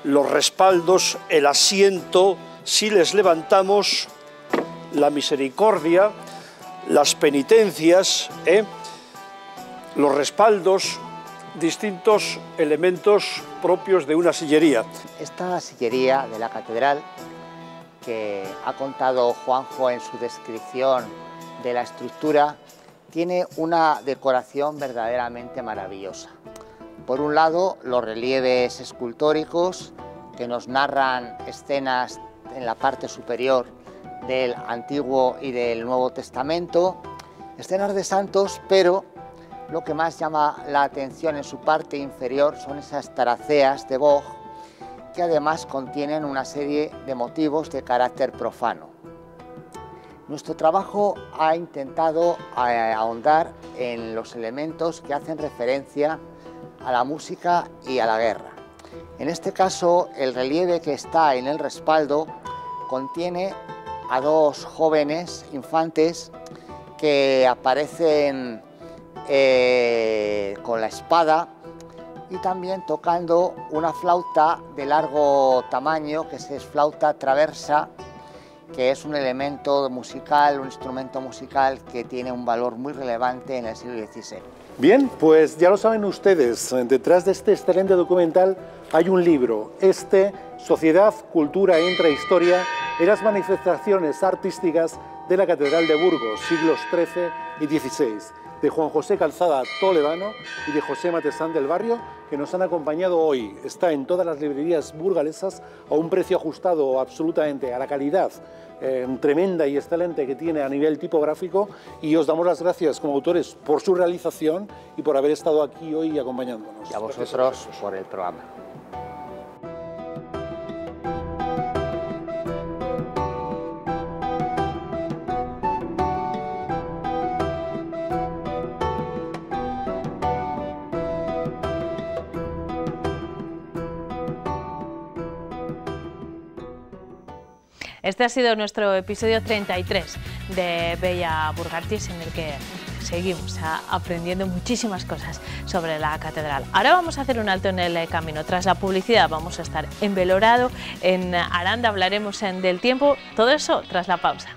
F: los respaldos, el asiento, si les levantamos, la misericordia, las penitencias, los respaldos, distintos elementos propios de una sillería.
G: Esta sillería de la catedral, que ha contado Juanjo en su descripción de la estructura, tiene una decoración verdaderamente maravillosa. Por un lado, los relieves escultóricos que nos narran escenas en la parte superior del Antiguo y del Nuevo Testamento, escenas de santos, pero lo que más llama la atención en su parte inferior son esas taraceas de boj, que además contienen una serie de motivos de carácter profano. Nuestro trabajo ha intentado ahondar en los elementos que hacen referencia a la música y a la guerra. En este caso, el relieve que está en el respaldo contiene a dos jóvenes infantes que aparecen con la espada y también tocando una flauta de largo tamaño, que es flauta traversa, que es un elemento musical, un instrumento musical que tiene un valor muy relevante en el siglo XVI.
E: Bien, pues ya lo saben ustedes, detrás de este excelente documental hay un libro, Sociedad, Cultura e Intrahistoria en las manifestaciones artísticas de la Catedral de Burgos, siglos XIII y XVI, de Juan José Calzada Toledano y de José Matesán del Barrio, que nos han acompañado hoy. Está en todas las librerías burgalesas a un precio ajustado absolutamente a la calidad tremenda y excelente que tiene a nivel tipográfico, y os damos las gracias como autores por su realización y por haber estado aquí hoy acompañándonos.
G: Y a vosotros por el programa.
A: Este ha sido nuestro episodio 33 de Bella Burgartis, en el que seguimos aprendiendo muchísimas cosas sobre la catedral. Ahora vamos a hacer un alto en el camino. Tras la publicidad vamos a estar en Belorado, en Aranda hablaremos del tiempo, todo eso tras la pausa.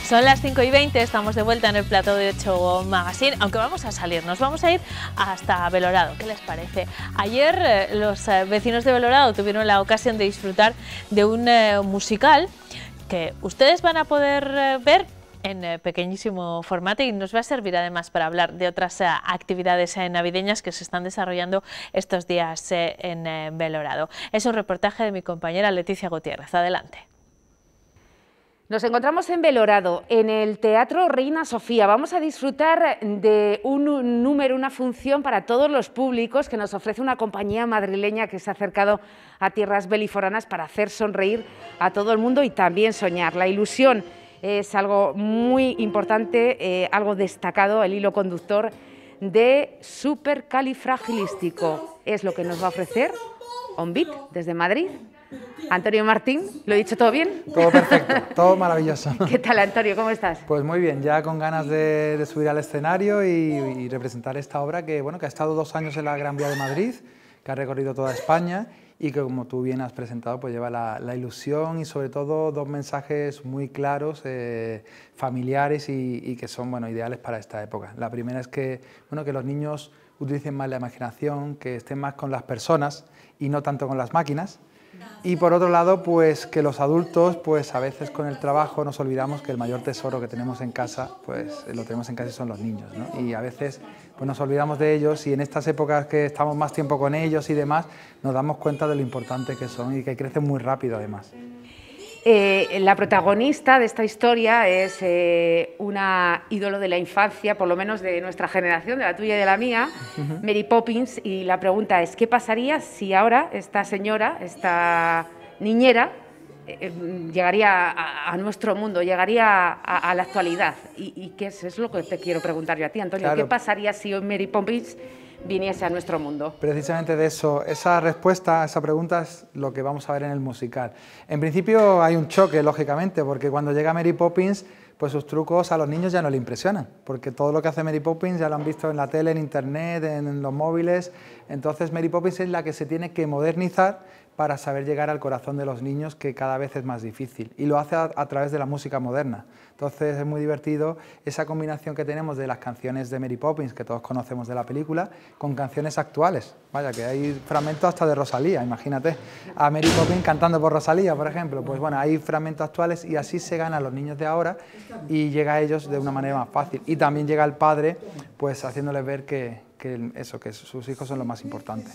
A: Son las 5:20, estamos de vuelta en el plató de 8 Magazine, aunque vamos a salir, nos vamos a ir hasta Belorado. ¿Qué les parece? Ayer los vecinos de Belorado tuvieron la ocasión de disfrutar de un musical que ustedes van a poder ver en pequeñísimo formato y nos va a servir además para hablar de otras actividades navideñas que se están desarrollando estos días en Belorado. Es un reportaje de mi compañera Leticia Gutiérrez. Adelante.
H: Nos encontramos en Belorado, en el Teatro Reina Sofía. Vamos a disfrutar de un número, una función para todos los públicos que nos ofrece una compañía madrileña que se ha acercado a tierras beliforanas para hacer sonreír a todo el mundo y también soñar. La ilusión es algo muy importante, algo destacado, el hilo conductor de Supercalifragilístico. Es lo que nos va a ofrecer OnBeat desde Madrid. Antonio Martín, ¿lo he dicho todo bien?
I: Todo perfecto, todo maravilloso.
H: ¿Qué tal, Antonio? ¿Cómo estás?
I: Pues muy bien, ya con ganas de subir al escenario y representar esta obra que, bueno, que ha estado 2 años en la Gran Vía de Madrid, que ha recorrido toda España y que, como tú bien has presentado, pues lleva la ilusión y sobre todo 2 mensajes muy claros, familiares y que son, bueno, ideales para esta época. La primera es que, bueno, que los niños utilicen más la imaginación, que estén más con las personas y no tanto con las máquinas. Y por otro lado, pues que los adultos, pues a veces con el trabajo nos olvidamos que el mayor tesoro que tenemos en casa, pues lo tenemos en casa y son los niños, ¿no? Y a veces pues nos olvidamos de ellos y en estas épocas que estamos más tiempo con ellos y demás, nos damos cuenta de lo importante que son y que crecen muy rápido además.
H: La protagonista de esta historia es una ídolo de la infancia, por lo menos de nuestra generación, de la tuya y de la mía, Mary Poppins, y la pregunta es, ¿qué pasaría si ahora esta señora, esta niñera, llegaría a nuestro mundo, llegaría a la actualidad? ¿Y qué es lo que te quiero preguntar yo a ti, Antonio? Claro. ¿Qué pasaría si hoy Mary Poppins viniese a nuestro mundo?
I: Precisamente de eso, esa respuesta a esa pregunta es lo que vamos a ver en el musical. En principio hay un choque, lógicamente, porque cuando llega Mary Poppins, pues sus trucos a los niños ya no le impresionan, porque todo lo que hace Mary Poppins ya lo han visto en la tele, en internet, en los móviles. Entonces Mary Poppins es la que se tiene que modernizar para saber llegar al corazón de los niños, que cada vez es más difícil, y lo hace a través de la música moderna. Entonces es muy divertido esa combinación que tenemos de las canciones de Mary Poppins, que todos conocemos de la película, con canciones actuales. Vaya, que hay fragmentos hasta de Rosalía, imagínate, a Mary Poppins cantando por Rosalía, por ejemplo. Pues bueno, hay fragmentos actuales y así se gana a los niños de ahora y llega a ellos de una manera más fácil. Y también llega el padre, pues haciéndoles ver que sus hijos son lo más importante.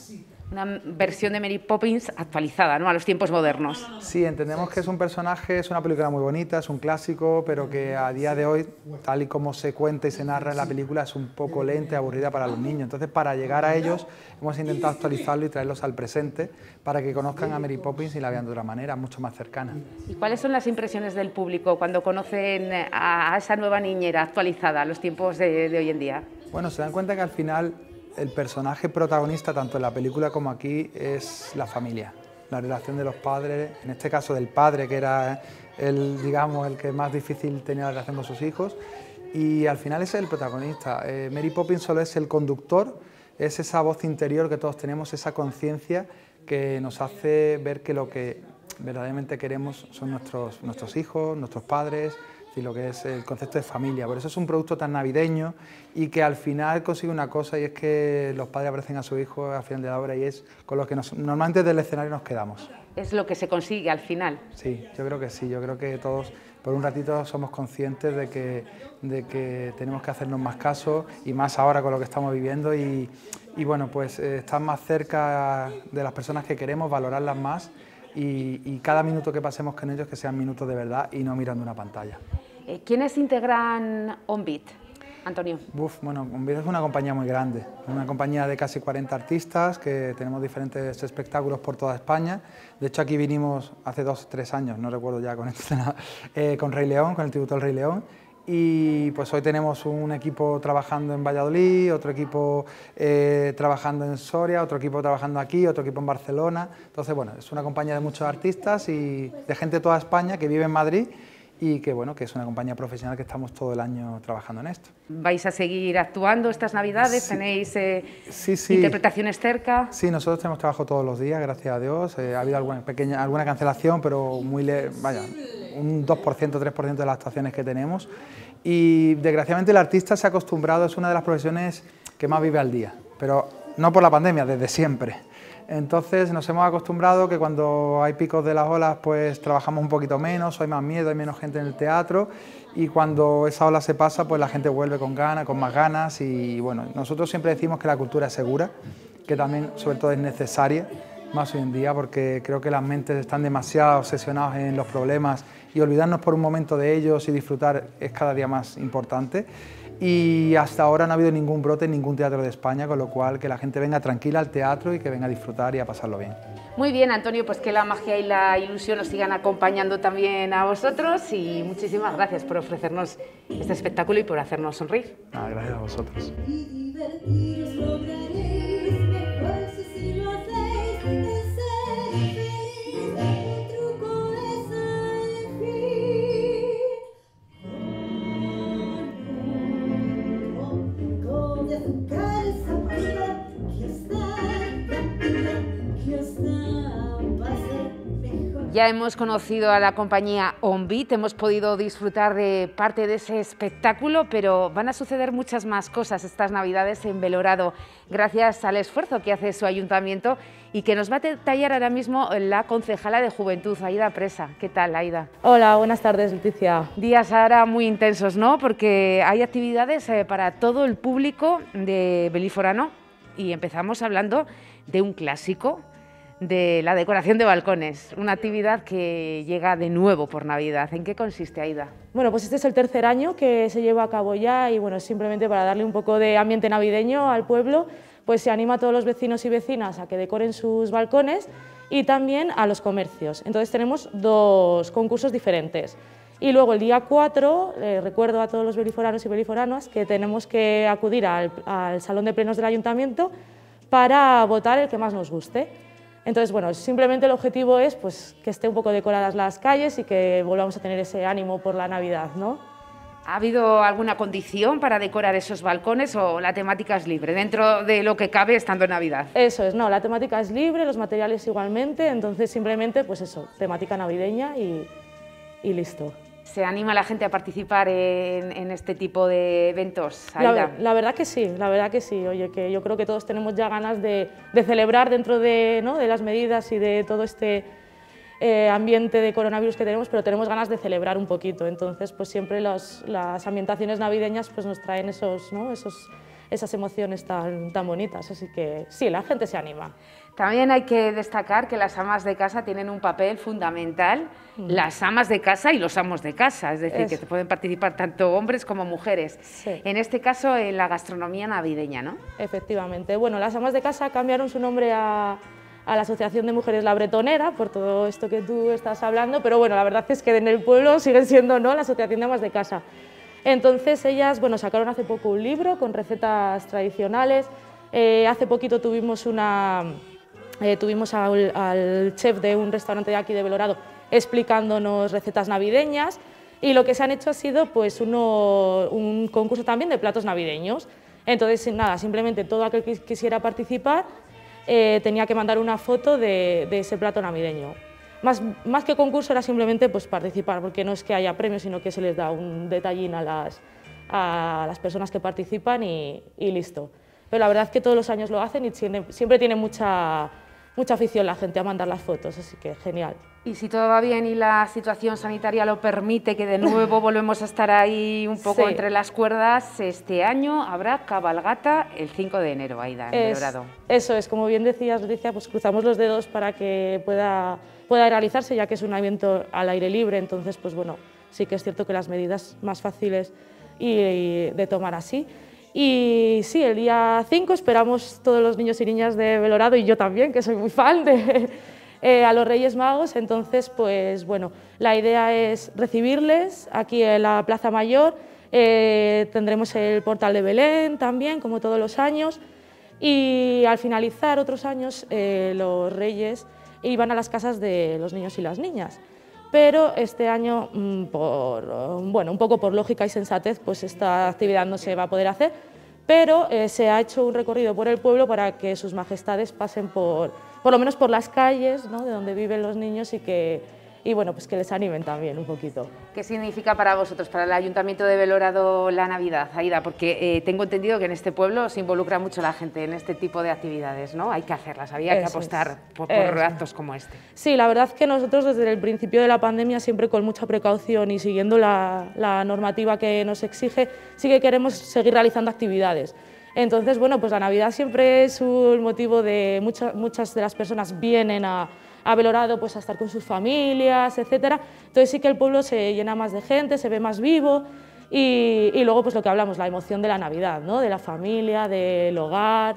H: Una versión de Mary Poppins actualizada, ¿no?, a los tiempos modernos.
I: Sí, entendemos que es un personaje, es una película muy bonita, es un clásico, pero que a día de hoy, tal y como se cuenta y se narra en la película, es un poco lenta y aburrida para los niños. Entonces, para llegar a ellos, hemos intentado actualizarlo y traerlos al presente para que conozcan a Mary Poppins y la vean de otra manera, mucho más cercana.
H: ¿Y cuáles son las impresiones del público cuando conocen a esa nueva niñera actualizada a los tiempos de hoy en día?
I: Bueno, se dan cuenta que al final el personaje protagonista, tanto en la película como aquí, es la familia, la relación de los padres, en este caso del padre, que era el que más difícil tenía la relación con sus hijos, y al final es el protagonista. Mary Poppins solo es el conductor, es esa voz interior que todos tenemos, esa conciencia que nos hace ver que lo que verdaderamente queremos son nuestros hijos, nuestros padres, y lo que es el concepto de familia. Por eso es un producto tan navideño y que al final consigue una cosa, y es que los padres aparecen a su hijo al final de la obra y es con lo que normalmente del escenario nos quedamos.
H: ¿Es lo que se consigue al final?
I: Sí, yo creo que sí. Yo creo que todos por un ratito somos conscientes de que tenemos que hacernos más caso, y más ahora con lo que estamos viviendo, y bueno, pues estar más cerca de las personas que queremos, valorarlas más, y cada minuto que pasemos con ellos que sean minutos de verdad y no mirando una pantalla.
H: ¿Quiénes integran OnBeat, Antonio?
I: Bueno, OnBeat es una compañía muy grande, una compañía de casi 40 artistas, que tenemos diferentes espectáculos por toda España. De hecho, aquí vinimos hace 2 o 3 años, no recuerdo ya con esto, con Rey León, con el tributo al Rey León. Y pues hoy tenemos un equipo trabajando en Valladolid, otro equipo trabajando en Soria, otro equipo trabajando aquí, otro equipo en Barcelona. Entonces, bueno, es una compañía de muchos artistas y de gente de toda España que vive en Madrid, y que, bueno, que es una compañía profesional que estamos todo el año trabajando en esto.
H: ¿Vais a seguir actuando estas Navidades? Sí. ¿Tenéis interpretaciones cerca?
I: Sí, nosotros tenemos trabajo todos los días, gracias a Dios. Ha habido alguna cancelación, pero un 2%, 3% de las actuaciones que tenemos. Y desgraciadamente el artista se ha acostumbrado, es una de las profesiones que más vive al día, pero no por la pandemia, desde siempre. Entonces nos hemos acostumbrado que cuando hay picos de las olas pues trabajamos un poquito menos, hay más miedo, hay menos gente en el teatro, y cuando esa ola se pasa pues la gente vuelve con ganas, con más ganas. Y bueno, nosotros siempre decimos que la cultura es segura, que también sobre todo es necesaria, más hoy en día, porque creo que las mentes están demasiado obsesionadas en los problemas y olvidarnos por un momento de ellos y disfrutar es cada día más importante. Y hasta ahora no ha habido ningún brote en ningún teatro de España, con lo cual que la gente venga tranquila al teatro y que venga a disfrutar y a pasarlo bien.
H: Muy bien, Antonio, pues que la magia y la ilusión nos sigan acompañando también a vosotros, y muchísimas gracias por ofrecernos este espectáculo y por hacernos sonreír.
I: Gracias a vosotros.
H: Ya hemos conocido a la compañía OnBeat, hemos podido disfrutar de parte de ese espectáculo, pero van a suceder muchas más cosas estas Navidades en Belorado, gracias al esfuerzo que hace su ayuntamiento y que nos va a detallar ahora mismo la concejala de Juventud, Aida Presa. ¿Qué tal, Aida?
J: Hola, buenas tardes, Leticia.
H: Días ahora muy intensos, ¿no? Porque hay actividades para todo el público de Beliforano, y empezamos hablando de un clásico, de la decoración de balcones, una actividad que llega de nuevo por Navidad. ¿En qué consiste, Aida?
J: Bueno, pues este es el tercer año que se lleva a cabo ya, y bueno, simplemente para darle un poco de ambiente navideño al pueblo, pues se anima a todos los vecinos y vecinas a que decoren sus balcones y también a los comercios. Entonces tenemos dos concursos diferentes. Y luego el día 4, recuerdo a todos los beliforanos y beliforanas que tenemos que acudir al Salón de Plenos del Ayuntamiento para votar el que más nos guste. Entonces, bueno, simplemente el objetivo es pues, que estén un poco decoradas las calles y que volvamos a tener ese ánimo por la Navidad, ¿no?
H: ¿Ha habido alguna condición para decorar esos balcones o la temática es libre, dentro de lo que cabe estando en Navidad?
J: Eso es, no, la temática es libre, los materiales igualmente, entonces simplemente, pues eso, temática navideña y listo.
H: ¿Se anima a la gente a participar en este tipo de eventos, Aida?
J: La verdad que sí, Oye, que yo creo que todos tenemos ya ganas de celebrar dentro de, ¿no?, de las medidas y de todo este ambiente de coronavirus que tenemos, pero tenemos ganas de celebrar un poquito. Entonces, pues siempre las ambientaciones navideñas pues nos traen esas emociones tan bonitas, así que sí, la gente se anima.
H: También hay que destacar que las amas de casa tienen un papel fundamental, las amas de casa y los amos de casa, es decir, que pueden participar tanto hombres como mujeres.
J: Sí.
H: En este caso, en la gastronomía navideña, ¿no?
J: Efectivamente. Bueno, las amas de casa cambiaron su nombre a la Asociación de Mujeres La Bretonera, por todo esto que tú estás hablando, pero bueno, la verdad es que en el pueblo siguen siendo, ¿no?, la Asociación de Amas de Casa. Entonces ellas, bueno, sacaron hace poco un libro con recetas tradicionales. Hace poquito tuvimos al chef de un restaurante de aquí de Belorado explicándonos recetas navideñas, y lo que se han hecho ha sido pues un concurso también de platos navideños. Entonces nada, simplemente todo aquel que quisiera participar tenía que mandar una foto de ese plato navideño. Más que concurso era simplemente pues participar, porque no es que haya premios, sino que se les da un detallín a las personas que participan y listo. Pero la verdad es que todos los años lo hacen y siempre tiene mucha afición la gente a mandar las fotos, así que genial.
H: Y si todo va bien y la situación sanitaria lo permite, que de nuevo volvemos a estar ahí un poco entre las cuerdas, este año habrá cabalgata el 5 de enero, Aida, en Belorado.
J: Eso es, como bien decías, Leticia, pues cruzamos los dedos para que pueda realizarse, ya que es un evento al aire libre. Entonces, pues bueno, sí que es cierto que las medidas más fáciles y de tomar así. Y sí, el día 5 esperamos todos los niños y niñas de Belorado, y yo también, que soy muy fan a los Reyes Magos. Entonces, pues bueno, la idea es recibirles aquí en la Plaza Mayor. Tendremos el portal de Belén también, como todos los años, y al finalizar otros años los Reyes iban a las casas de los niños y las niñas. Pero este año, un poco por lógica y sensatez, pues esta actividad no se va a poder hacer, pero se ha hecho un recorrido por el pueblo para que sus majestades pasen por lo menos por las calles, ¿no?, de donde viven los niños, y que y bueno, pues que les animen también un poquito.
H: ¿Qué significa para vosotros, para el Ayuntamiento de Belorado, la Navidad, Aida? Porque tengo entendido que en este pueblo se involucra mucho la gente en este tipo de actividades, ¿no? Hay que hacerlas, había que apostar por actos como este.
J: Sí, la verdad que nosotros desde el principio de la pandemia, siempre con mucha precaución y siguiendo la normativa que nos exige, sí que queremos seguir realizando actividades. Entonces, bueno, pues la Navidad siempre es un motivo de muchas de las personas vienen a Belorado pues a estar con sus familias, etcétera. Entonces sí que el pueblo se llena más de gente, se ve más vivo y luego pues lo que hablamos, la emoción de la Navidad, ¿no? De la familia, del hogar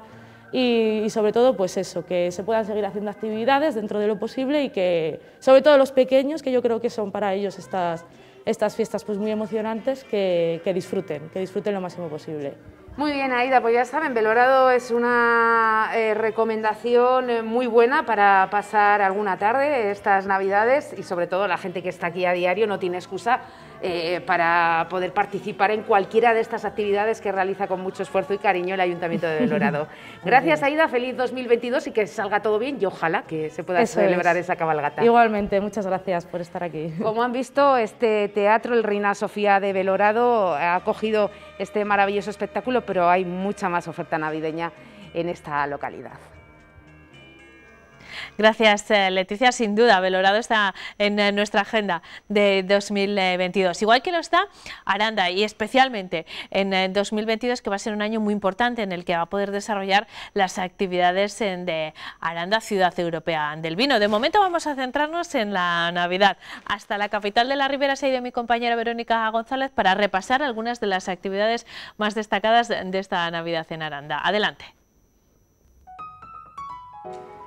J: y sobre todo pues eso, que se puedan seguir haciendo actividades dentro de lo posible y que sobre todo los pequeños, que yo creo que son para ellos estas fiestas pues muy emocionantes, que disfruten lo máximo posible.
H: Muy bien, Aida, pues ya saben, Belorado es una recomendación muy buena para pasar alguna tarde estas Navidades y sobre todo la gente que está aquí a diario no tiene excusa para poder participar en cualquiera de estas actividades que realiza con mucho esfuerzo y cariño el Ayuntamiento de Belorado. Gracias, Aida, feliz 2022 y que salga todo bien y ojalá que se pueda celebrar esa cabalgata.
J: Igualmente, muchas gracias por estar aquí.
H: Como han visto, este teatro, el Reina Sofía de Belorado, ha acogido este maravilloso espectáculo, pero hay mucha más oferta navideña en esta localidad.
A: Gracias, Leticia. Sin duda, Belorado está en nuestra agenda de 2022. Igual que lo está Aranda, y especialmente en 2022, que va a ser un año muy importante en el que va a poder desarrollar las actividades de Aranda, Ciudad Europea del Vino. De momento vamos a centrarnos en la Navidad. Hasta la capital de la Ribera se ha ido mi compañera Verónica González para repasar algunas de las actividades más destacadas de esta Navidad en Aranda. Adelante.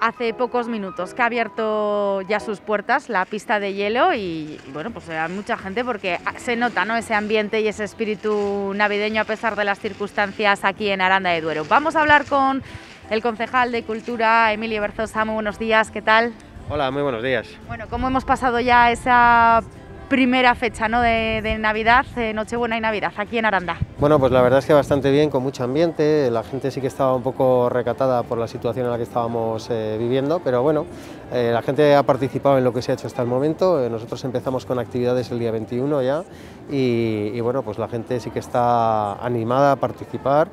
K: Hace pocos minutos que ha abierto ya sus puertas la pista de hielo y bueno, pues hay mucha gente porque se nota, ¿no?, ese ambiente y ese espíritu navideño a pesar de las circunstancias aquí en Aranda de Duero. Vamos a hablar con el concejal de Cultura, Emilio Berzosa. Muy buenos días, ¿qué tal?
L: Hola, muy buenos días.
K: Bueno, ¿cómo hemos pasado ya esa primera fecha, ¿no?, de Navidad, Nochebuena y Navidad, aquí en Aranda?
L: Bueno, pues la verdad es que bastante bien, con mucho ambiente. La gente sí que estaba un poco recatada por la situación en la que estábamos viviendo, pero bueno, la gente ha participado en lo que se ha hecho hasta el momento. Nosotros empezamos con actividades el día 21 ya y bueno, pues la gente sí que está animada a participar.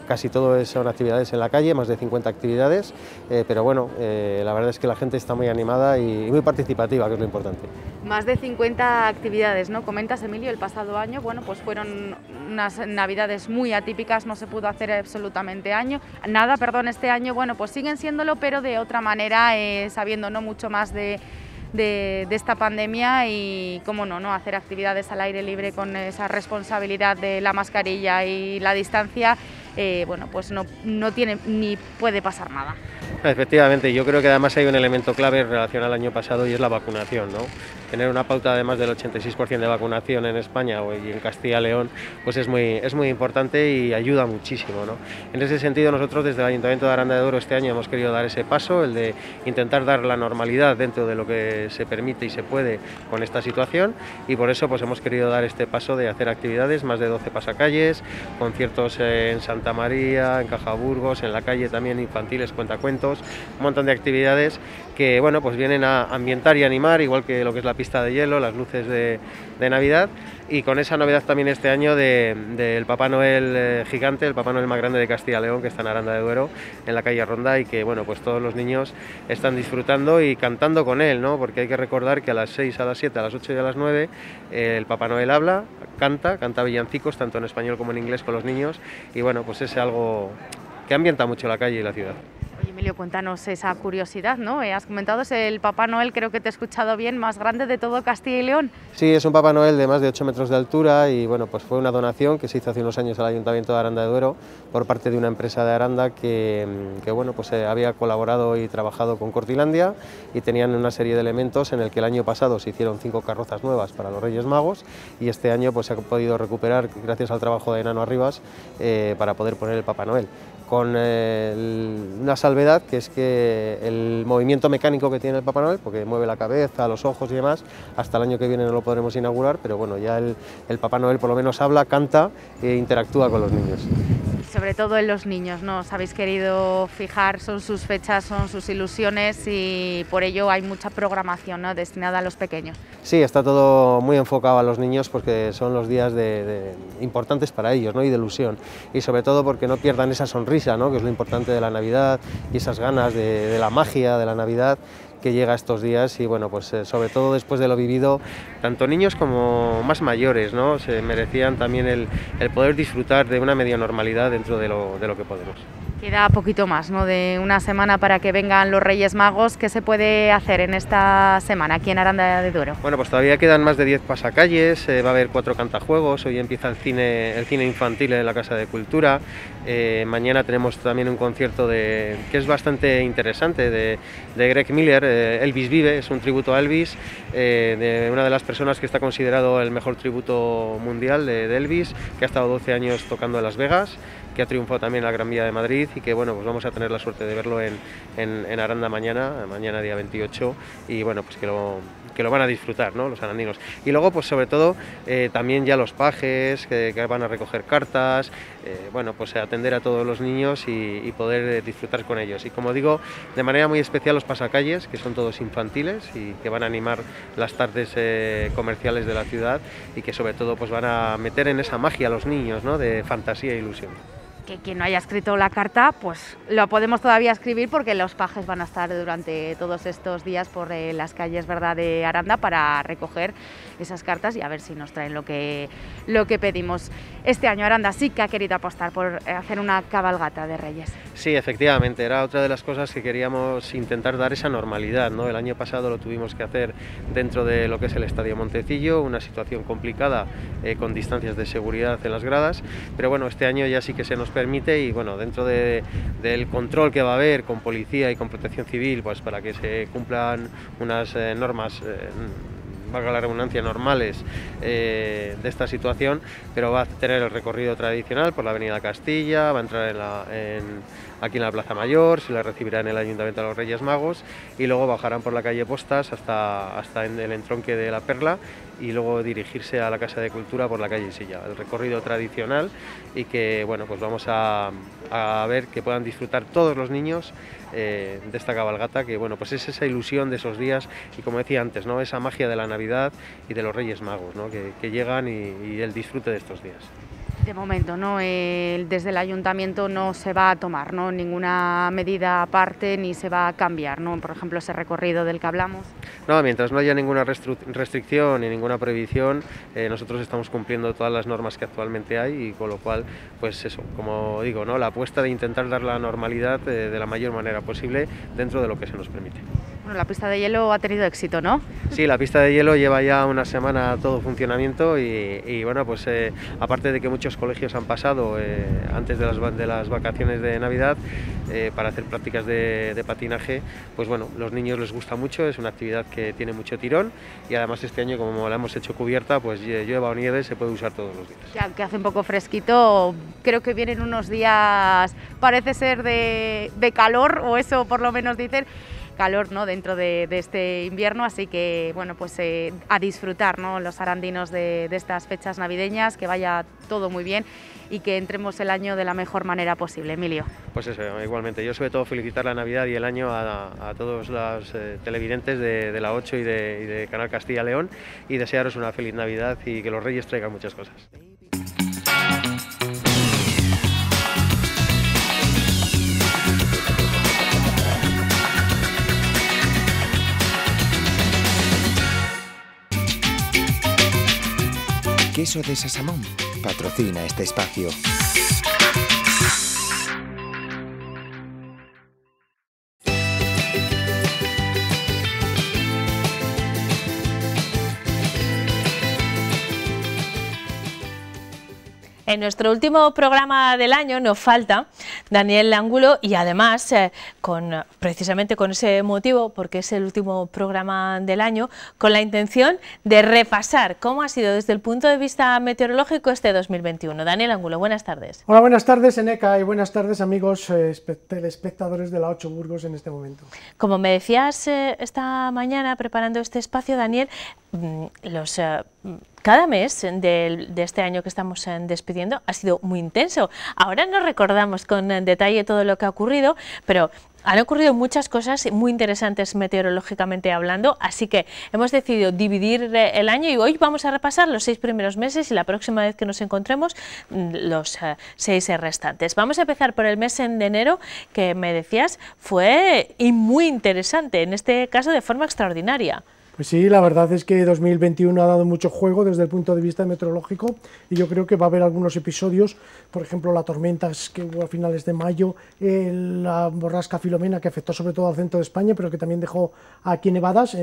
L: Casi todo son actividades en la calle, más de 50 actividades, pero bueno, la verdad es que la gente está muy animada y muy participativa, que es lo importante.
K: Más de 50 actividades, ¿no? Comentas, Emilio, el pasado año, bueno, pues fueron unas Navidades muy atípicas, no se pudo hacer absolutamente nada, este año, bueno, pues siguen siéndolo, pero de otra manera, sabiendo no mucho más de esta pandemia y, cómo no, hacer actividades al aire libre con esa responsabilidad de la mascarilla y la distancia, bueno, pues no tiene ni puede pasar nada.
L: Efectivamente, yo creo que además hay un elemento clave en relación al año pasado y es la vacunación, ¿no? Tener una pauta de más del 86% de vacunación en España y en Castilla y León, pues es muy importante y ayuda muchísimo, ¿no? En ese sentido, nosotros desde el Ayuntamiento de Aranda de Duero este año hemos querido dar ese paso, el de intentar dar la normalidad dentro de lo que se permite y se puede con esta situación, y por eso pues hemos querido dar este paso de hacer actividades, más de 12 pasacalles, conciertos en Santa María, en Cajaburgos, en la calle también infantiles, cuentacuentos, un montón de actividades que bueno, pues vienen a ambientar y animar, igual que lo que es la pista de hielo, las luces de Navidad, y con esa novedad también este año del Papá Noel gigante, el Papá Noel más grande de Castilla y León, que está en Aranda de Duero, en la calle Ronda, y que bueno, pues todos los niños están disfrutando y cantando con él, ¿no? Porque hay que recordar que a las 6, a las 7, a las 8 y a las 9 el Papá Noel habla, canta villancicos, tanto en español como en inglés con los niños, y bueno, pues es algo que ambienta mucho la calle y la ciudad.
K: Oye, Emilio, cuéntanos esa curiosidad, ¿no? Has comentado, es el Papá Noel, creo que te he escuchado bien, más grande de todo Castilla y León.
L: Sí, es un Papá Noel de más de 8 metros de altura y bueno, pues fue una donación que se hizo hace unos años al Ayuntamiento de Aranda de Duero por parte de una empresa de Aranda que bueno, pues había colaborado y trabajado con Cortilandia y tenían una serie de elementos en el que el año pasado se hicieron 5 carrozas nuevas para los Reyes Magos y este año pues se ha podido recuperar gracias al trabajo de Enano Arribas para poder poner el Papá Noel. Con una salvedad, que es que el movimiento mecánico que tiene el Papá Noel, porque mueve la cabeza, los ojos y demás, hasta el año que viene no lo podremos inaugurar, pero bueno, ya el Papá Noel por lo menos habla, canta e interactúa con los niños.
K: sobre todo en los niños, ¿no? Os habéis querido fijar, son sus fechas, son sus ilusiones y por ello hay mucha programación, ¿no?, destinada a los pequeños.
L: Sí, está todo muy enfocado a los niños porque son los días importantes para ellos, ¿no?, y de ilusión, y sobre todo porque no pierdan esa sonrisa, ¿no?, que es lo importante de la Navidad, y esas ganas de la magia de la Navidad que llega estos días. Y bueno, pues sobre todo después de lo vivido, tanto niños como más mayores, ¿no?, se merecían también el poder disfrutar de una media normalidad dentro de lo que podemos.
K: Queda poquito más, ¿no?, de una semana para que vengan los Reyes Magos. ¿Qué se puede hacer en esta semana aquí en Aranda de Duero?
L: Bueno, pues todavía quedan más de 10 pasacalles, va a haber 4 cantajuegos, hoy empieza el cine infantil en la Casa de Cultura, mañana tenemos también un concierto que es bastante interesante, de Greg Miller, Elvis Vive, es un tributo a Elvis, de una de las personas que está considerado el mejor tributo mundial de Elvis, que ha estado 12 años tocando en Las Vegas, que ha triunfado también en la Gran Vía de Madrid, y que bueno, pues vamos a tener la suerte de verlo en Aranda mañana día 28, y bueno, pues que lo van a disfrutar, ¿no?, los arandinos. Y luego pues sobre todo también ya los pajes que van a recoger cartas, bueno, pues atender a todos los niños y poder disfrutar con ellos. Y como digo, de manera muy especial los pasacalles, que son todos infantiles y que van a animar las tardes comerciales de la ciudad, y que sobre todo pues van a meter en esa magia a los niños, ¿no?, de fantasía e ilusión.
K: Que quien no haya escrito la carta, pues lo podemos todavía escribir, porque los pajes van a estar durante todos estos días por las calles, ¿verdad?, de Aranda, para recoger esas cartas y a ver si nos traen lo que pedimos. Este año Aranda sí que ha querido apostar por hacer una cabalgata de Reyes.
L: Sí, efectivamente, era otra de las cosas que queríamos intentar dar, esa normalidad, ¿no? El año pasado lo tuvimos que hacer dentro de lo que es el Estadio Montecillo, una situación complicada con distancias de seguridad en las gradas, pero bueno, este año ya sí que se nos permite, y bueno, dentro del control que va a haber con policía y con protección civil, pues para que se cumplan unas normas, valga la redundancia, normales de esta situación, pero va a tener el recorrido tradicional por la Avenida Castilla, va a entrar aquí en la Plaza Mayor, se la recibirá en el Ayuntamiento de los Reyes Magos, y luego bajarán por la calle Postas hasta en el entronque de la Perla, y luego dirigirse a la Casa de Cultura por la calle Silla, el recorrido tradicional, y que bueno, pues vamos a ver que puedan disfrutar todos los niños de esta cabalgata, que bueno, pues es esa ilusión de esos días, y como decía antes, ¿no?, esa magia de la Navidad y de los Reyes Magos, ¿no?, que llegan, y el disfrute de estos días.
K: De momento, ¿no?, desde el Ayuntamiento no se va a tomar, ¿no?, ninguna medida aparte, ni se va a cambiar, ¿no?, por ejemplo, ese recorrido del que hablamos.
L: No, mientras no haya ninguna restricción ni ninguna prohibición, nosotros estamos cumpliendo todas las normas que actualmente hay, y con lo cual, pues eso, como digo, ¿no?, la apuesta de intentar dar la normalidad de la mayor manera posible dentro de lo que se nos permite.
K: Bueno, la pista de hielo ha tenido éxito, ¿no?
L: Sí, la pista de hielo lleva ya una semana todo funcionamiento, y bueno, pues aparte de que muchos colegios han pasado antes de las vacaciones de Navidad para hacer prácticas de patinaje, pues bueno, los niños les gusta mucho, es una actividad que tiene mucho tirón, y además este año, como la hemos hecho cubierta, pues llueva o nieve, se puede usar todos los días.
K: Ya que hace un poco fresquito, creo que vienen unos días, parece ser de calor, o eso por lo menos dicen, calor, ¿no?, dentro de este invierno, así que bueno, pues a disfrutar, ¿no?, los arandinos de estas fechas navideñas, que vaya todo muy bien y que entremos el año de la mejor manera posible. Emilio.
L: Pues eso, igualmente, yo sobre todo felicitar la Navidad y el año a todos los televidentes de la 8 y de Canal Castilla León, y desearos una feliz Navidad y que los Reyes traigan muchas cosas.
M: Queso de Sasamón patrocina este espacio.
A: En nuestro último programa del año nos falta Daniel Ángulo, y además precisamente con ese motivo, porque es el último programa del año, con la intención de repasar cómo ha sido desde el punto de vista meteorológico este 2021. Daniel Ángulo, buenas tardes.
N: Hola, buenas tardes, Eneca, y buenas tardes, amigos telespectadores de la 8 Burgos en este momento.
A: Como me decías esta mañana preparando este espacio, Daniel, cada mes de este año que estamos despidiendo ha sido muy intenso. Ahora no recordamos con detalle todo lo que ha ocurrido, pero han ocurrido muchas cosas muy interesantes meteorológicamente hablando, así que hemos decidido dividir el año y hoy vamos a repasar los 6 primeros meses y la próxima vez que nos encontremos los 6 restantes. Vamos a empezar por el mes de enero, que me decías fue muy interesante, en este caso de forma extraordinaria.
N: Pues sí, la verdad es que 2021 ha dado mucho juego desde el punto de vista meteorológico y yo creo que va a haber algunos episodios, por ejemplo la tormenta que hubo a finales de mayo, la borrasca Filomena que afectó sobre todo al centro de España pero que también dejó aquí nevadas,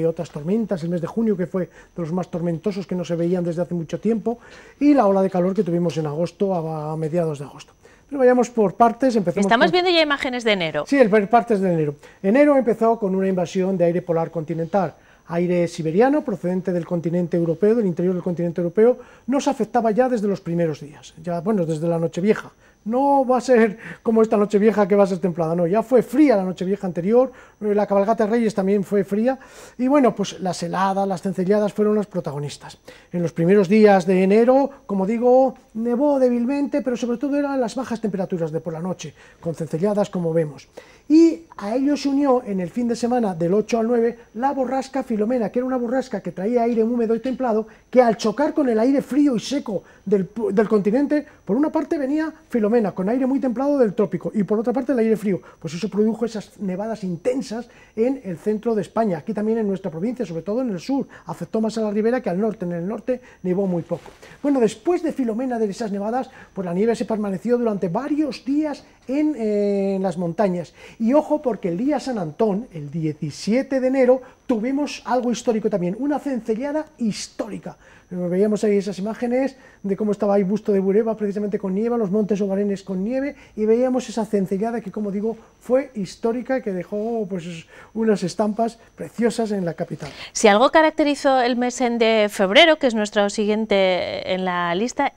N: otras tormentas, el mes de junio que fue de los más tormentosos que no se veían desde hace mucho tiempo y la ola de calor que tuvimos en agosto, a mediados de agosto. Pero vayamos por partes.
A: Estamos viendo ya imágenes de enero.
N: Sí, por partes de enero. Enero empezó con una invasión de aire polar continental. Aire siberiano procedente del continente europeo, del interior del continente europeo, nos afectaba ya desde los primeros días, desde la Nochevieja. No va a ser como esta Nochevieja que va a ser templada, no, ya fue fría la Nochevieja anterior, la cabalgata de Reyes también fue fría, y bueno, pues las heladas, las cencelladas fueron las protagonistas. En los primeros días de enero, como digo, nevó débilmente, pero sobre todo eran las bajas temperaturas de por la noche, con cencelladas como vemos. Y a ello se unió en el fin de semana del 8 al 9 la borrasca Filomena, que era una borrasca que traía aire húmedo y templado, que al chocar con el aire frío y seco del continente, por una parte venía Filomena, con aire muy templado del trópico, y por otra parte el aire frío, pues eso produjo esas nevadas intensas en el centro de España, aquí también en nuestra provincia, sobre todo en el sur, afectó más a la ribera que al norte, en el norte nevó muy poco. Bueno, después de Filomena, de esas nevadas, pues la nieve se permaneció durante varios días en las montañas, y ojo porque el día San Antón, el 17 de enero, tuvimos algo histórico también, una cencellada histórica. Veíamos ahí esas imágenes de cómo estaba ahí Busto de Bureba precisamente con nieve, los montes Ogarenes con nieve, y veíamos esa cencellada que, como digo, fue histórica, que dejó pues unas estampas preciosas en la capital.
A: Si algo caracterizó el mes de febrero, que es nuestro siguiente en la lista,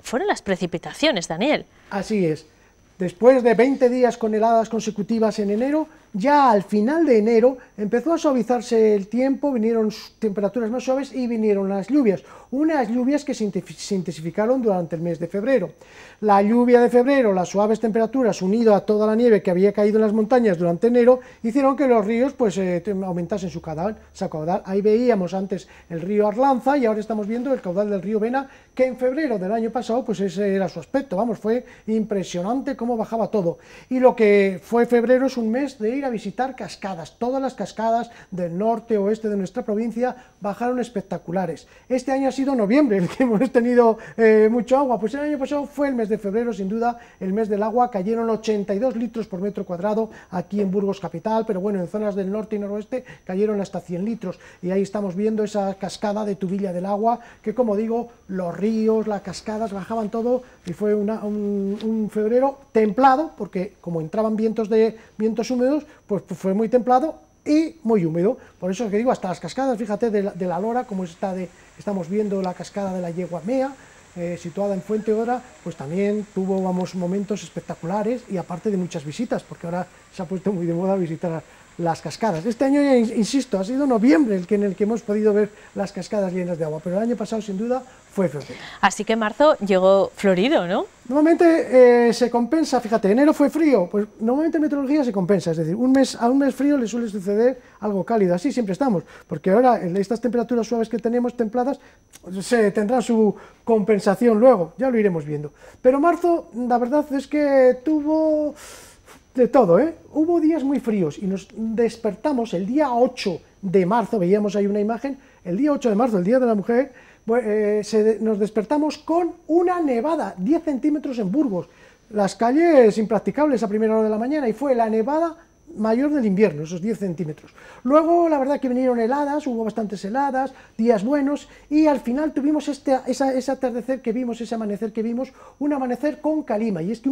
A: fueron las precipitaciones, Daniel.
N: Así es. Después de 20 días con heladas consecutivas en enero, ya al final de enero empezó a suavizarse el tiempo, vinieron temperaturas más suaves y vinieron las lluvias, unas lluvias que se intensificaron durante el mes de febrero. La lluvia de febrero, las suaves temperaturas, unido a toda la nieve que había caído en las montañas durante enero, hicieron que los ríos pues aumentasen su caudal. Ahí veíamos antes el río Arlanza y ahora estamos viendo el caudal del río Vena, que en febrero del año pasado pues ese era su aspecto, vamos, fue impresionante cómo bajaba todo. Y lo que fue febrero es un mes de ir a visitar cascadas, todas las cascadas del norte, oeste de nuestra provincia bajaron espectaculares. Este año ha sido noviembre el que hemos tenido mucho agua, pues el año pasado fue el mes de febrero, sin duda, el mes del agua, cayeron 82 litros por metro cuadrado aquí en Burgos capital, pero bueno, en zonas del norte y noroeste cayeron hasta 100 litros, y ahí estamos viendo esa cascada de Tubilla del Agua, que como digo, los ríos, las cascadas bajaban todo, y fue un febrero templado, porque como entraban vientos húmedos, pues fue muy templado y muy húmedo. Por eso es que digo, hasta las cascadas, fíjate, de la Lora, como estamos viendo la cascada de la Yegua Mea, situada en Fuenteora, pues también tuvo, momentos espectaculares, y aparte de muchas visitas, porque ahora se ha puesto muy de moda visitar las cascadas. Este año, ya insisto, ha sido noviembre en el que hemos podido ver las cascadas llenas de agua, pero el año pasado, sin duda, fue febrero.
A: Así que marzo llegó florido, ¿no?
N: Normalmente se compensa, fíjate, enero fue frío, pues normalmente en meteorología se compensa, es decir, a un mes frío le suele suceder algo cálido, así siempre estamos, porque ahora estas temperaturas suaves que tenemos, templadas, se tendrá su compensación luego, ya lo iremos viendo. Pero marzo, la verdad es que tuvo de todo, hubo días muy fríos y nos despertamos el día 8 de marzo, veíamos ahí una imagen, el día 8 de marzo, el Día de la Mujer, nos despertamos con una nevada, 10 centímetros en Burgos, las calles impracticables a primera hora de la mañana, y fue la nevada mayor del invierno, esos 10 centímetros. Luego, la verdad que vinieron heladas, hubo bastantes heladas, días buenos, y al final tuvimos ese atardecer que vimos, ese amanecer que vimos, un amanecer con calima, y es que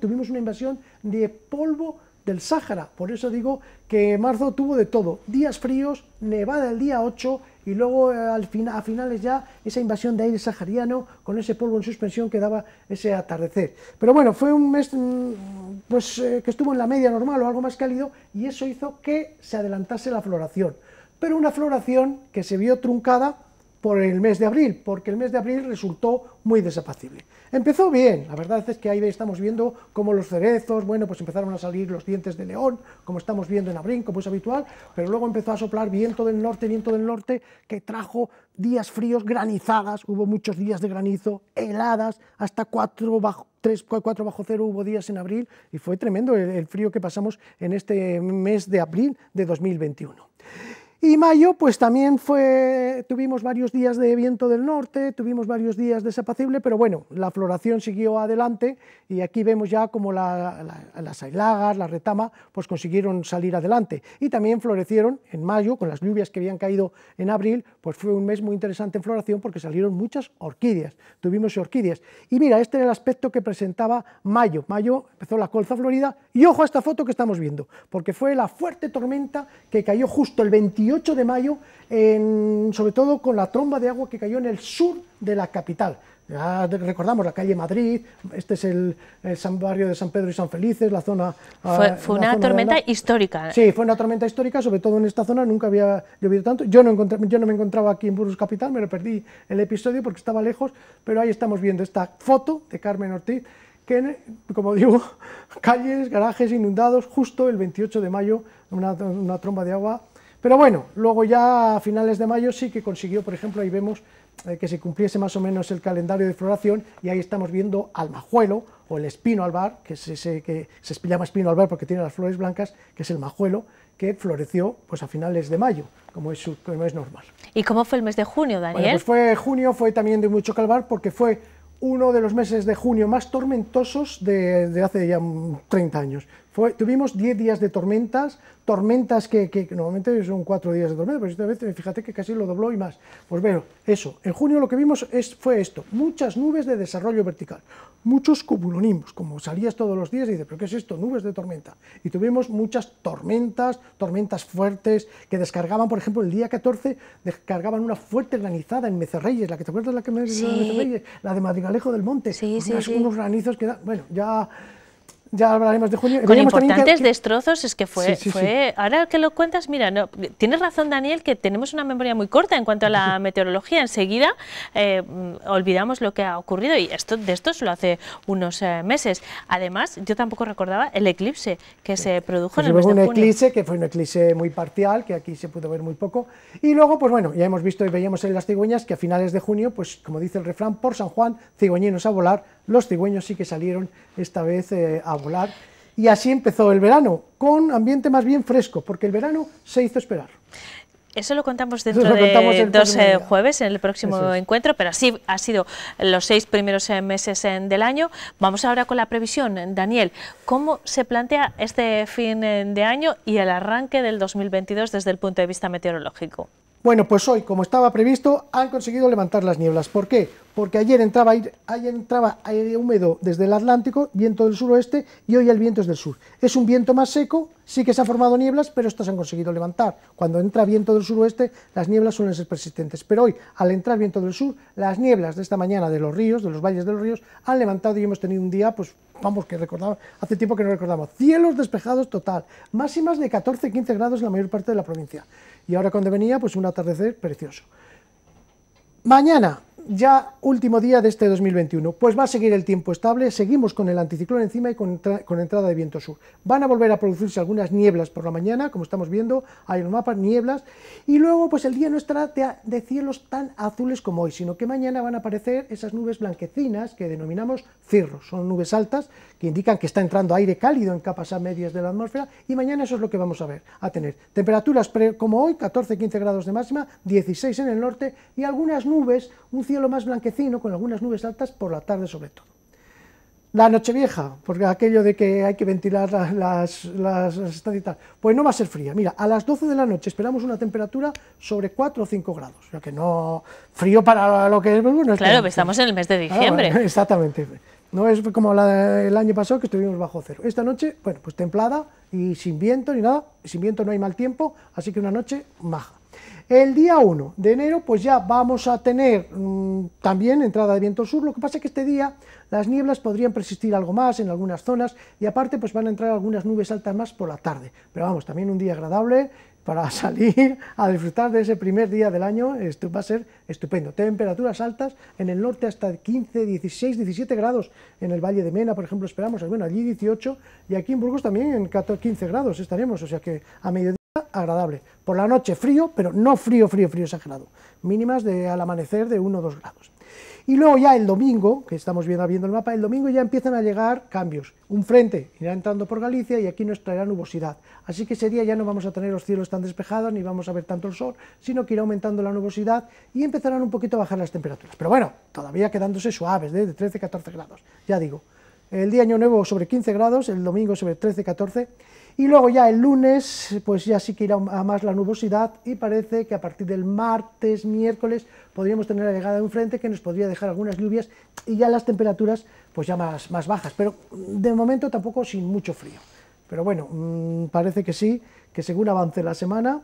N: tuvimos una invasión de polvo del Sáhara. Por eso digo que marzo tuvo de todo, días fríos, nevada el día 8, y luego a finales ya esa invasión de aire sahariano con ese polvo en suspensión que daba ese atardecer. Pero bueno, fue un mes que estuvo en la media normal o algo más cálido, y eso hizo que se adelantase la floración. pero una floración que se vio truncada por el mes de abril, porque el mes de abril resultó muy desapacible. Empezó bien, la verdad es que ahí estamos viendo cómo los cerezos, bueno, pues empezaron a salir los dientes de león, como estamos viendo en abril, como es habitual, pero luego empezó a soplar viento del norte, que trajo días fríos, granizadas, hubo muchos días de granizo, heladas, hasta 4 bajo 0 hubo días en abril, y fue tremendo el frío que pasamos en este mes de abril de 2021. Y mayo, pues también tuvimos varios días de viento del norte, tuvimos varios días desapacible, pero bueno, la floración siguió adelante y aquí vemos ya como las ailagas, la retama, pues consiguieron salir adelante. Y también florecieron en mayo, con las lluvias que habían caído en abril, pues fue un mes muy interesante en floración porque salieron muchas orquídeas, tuvimos orquídeas. Y mira, este era el aspecto que presentaba mayo. Mayo empezó la colza florida y ojo a esta foto que estamos viendo, porque fue la fuerte tormenta que cayó justo el 28 de mayo, sobre todo con la tromba de agua que cayó en el sur de la capital. Ya recordamos la calle Madrid, este es el barrio de San Pedro y San Felices, la zona...
A: Fue una tormenta histórica.
N: Sí, fue una tormenta histórica, sobre todo en esta zona, nunca había llovido tanto. Yo no me encontraba aquí en Burgos Capital, me lo perdí el episodio porque estaba lejos, pero ahí estamos viendo esta foto de Carmen Ortiz, que, como digo, calles, garajes inundados, justo el 28 de mayo, una tromba de agua. Pero bueno, luego ya a finales de mayo sí que consiguió, por ejemplo, ahí vemos que se cumpliese más o menos el calendario de floración y ahí estamos viendo al majuelo o el espino albar, que se llama espino albar porque tiene las flores blancas, que es el majuelo, que floreció pues a finales de mayo, como es normal.
A: ¿Y cómo fue el mes de junio, Daniel?
N: Bueno, pues junio fue también de mucho calvar porque fue uno de los meses de junio más tormentosos de hace ya 30 años. Tuvimos 10 días de tormentas que normalmente son 4 días de tormenta, pero esta vez fíjate que casi lo dobló y más. Pues bueno, eso, en junio lo que vimos fue esto, muchas nubes de desarrollo vertical, muchos cumulonimbos, como salías todos los días y dices, ¿pero qué es esto? Nubes de tormenta. Y tuvimos muchas tormentas fuertes, que descargaban, por ejemplo, el día 14, descargaban una fuerte granizada en Mecerreyes, ¿te acuerdas la que me decía Mecerreyes? La de Madrigalejo del Monte, unos granizos que bueno, ya hablaremos de junio.
A: Con importantes destrozos, es que fue, ahora que lo cuentas, mira, no, tienes razón, Daniel, que tenemos una memoria muy corta en cuanto a la meteorología, enseguida olvidamos lo que ha ocurrido y de esto solo hace unos meses. Además, yo tampoco recordaba el eclipse que se produjo en el mes de junio.
N: Un eclipse, que fue un eclipse muy parcial, que aquí se pudo ver muy poco, y luego, pues bueno, ya hemos visto y veíamos en las cigüeñas que a finales de junio, pues como dice el refrán, por San Juan, cigüeñinos a volar, los cigüeños sí que salieron esta vez a volar, y así empezó el verano, con ambiente más bien fresco, porque el verano se hizo esperar.
A: Eso lo contamos dentro de 2 jueves, en el próximo encuentro, pero así ha sido los 6 primeros meses del año. Vamos ahora con la previsión. Daniel, ¿cómo se plantea este fin de año y el arranque del 2022 desde el punto de vista meteorológico?
N: Bueno, pues hoy, como estaba previsto, han conseguido levantar las nieblas. ¿Por qué? Porque ayer entraba aire húmedo desde el Atlántico, viento del suroeste, y hoy el viento es del sur. Es un viento más seco, sí que se han formado nieblas, pero estas se han conseguido levantar. Cuando entra viento del suroeste, las nieblas suelen ser persistentes. Pero hoy, al entrar viento del sur, las nieblas de esta mañana de los ríos, de los valles de los ríos, han levantado y hemos tenido un día, pues vamos, que recordaba, hace tiempo que no recordamos, cielos despejados total, máximas de 14-15 grados en la mayor parte de la provincia. Y ahora cuando venía, pues un atardecer precioso. Mañana, ya último día de este 2021, pues va a seguir el tiempo estable, seguimos con el anticiclón encima y con entrada de viento sur. Van a volver a producirse algunas nieblas por la mañana, como estamos viendo, hay en los mapas nieblas, y luego pues el día no estará de cielos tan azules como hoy, sino que mañana van a aparecer esas nubes blanquecinas que denominamos cirros, son nubes altas que indican que está entrando aire cálido en capas medias de la atmósfera, y mañana eso es lo que vamos a tener. Temperaturas como hoy, 14-15 grados de máxima, 16 en el norte, y algunas nubes, un cielo más blanquecino, con algunas nubes altas por la tarde sobre todo. La Nochevieja, porque aquello de que hay que ventilar las estancias y tal, pues no va a ser fría. Mira, a las 12 de la noche esperamos una temperatura sobre 4 o 5 grados, o sea que no frío para lo que es... Bueno,
A: claro, estamos en el mes de diciembre.
N: Bueno, exactamente. No es como el año pasado que estuvimos bajo cero. Esta noche, bueno, pues templada y sin viento ni nada, sin viento no hay mal tiempo, así que una noche maja. El día 1 de enero, pues ya vamos a tener también entrada de viento sur, lo que pasa es que este día las nieblas podrían persistir algo más en algunas zonas y aparte pues van a entrar algunas nubes altas más por la tarde, pero vamos, también un día agradable, para salir a disfrutar de ese primer día del año. Esto va a ser estupendo. Temperaturas altas en el norte hasta 15, 16, 17 grados. En el Valle de Mena, por ejemplo, esperamos, bueno, allí 18, y aquí en Burgos también en 14, 15 grados estaremos, o sea que a mediodía agradable. Por la noche frío, pero no frío exagerado. Mínimas al amanecer de 1 o 2 grados. Y luego ya el domingo, que estamos viendo el mapa, el domingo ya empiezan a llegar cambios. Un frente irá entrando por Galicia y aquí nos traerá nubosidad. Así que ese día ya no vamos a tener los cielos tan despejados ni vamos a ver tanto el sol, sino que irá aumentando la nubosidad y empezarán un poquito a bajar las temperaturas. Pero bueno, todavía quedándose suaves, de 13-14 grados, ya digo. El día Año Nuevo sobre 15 grados, el domingo sobre 13-14, y luego ya el lunes, pues ya sí que irá a más la nubosidad y parece que a partir del martes, miércoles, podríamos tener la llegada de un frente que nos podría dejar algunas lluvias y ya las temperaturas pues ya más bajas, pero de momento tampoco sin mucho frío. Pero bueno, parece que sí, que según avance la semana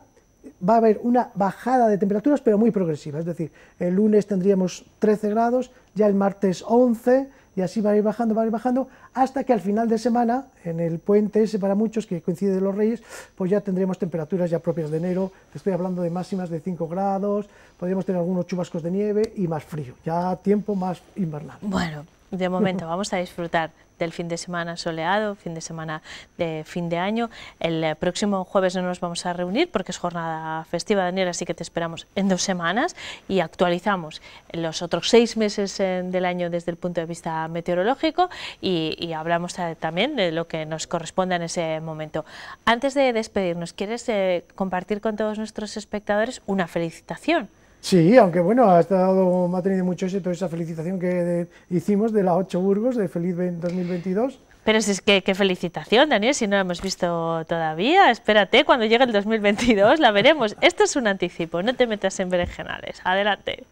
N: va a haber una bajada de temperaturas, pero muy progresiva, es decir, el lunes tendríamos 13 grados, ya el martes 11, y así va a ir bajando, hasta que al final de semana, en el puente ese para muchos, que coincide de los Reyes, pues ya tendremos temperaturas ya propias de enero, estoy hablando de máximas de 5 grados, podríamos tener algunos chubascos de nieve y más frío, ya tiempo más invernal.
A: Bueno, de momento vamos a disfrutar del fin de semana soleado, fin de semana de fin de año. El próximo jueves no nos vamos a reunir porque es jornada festiva, Daniel, así que te esperamos en 2 semanas y actualizamos los otros 6 meses del año desde el punto de vista meteorológico y hablamos también de lo que nos corresponde en ese momento. Antes de despedirnos, ¿quieres compartir con todos nuestros espectadores una felicitación?
N: Sí, aunque bueno, ha tenido mucho éxito esa felicitación que hicimos de la 8 Burgos, de Feliz 2022.
A: Pero si es que qué felicitación, Daniel, si no la hemos visto todavía, espérate, cuando llegue el 2022 la veremos. Esto es un anticipo, no te metas en berenjenales, adelante.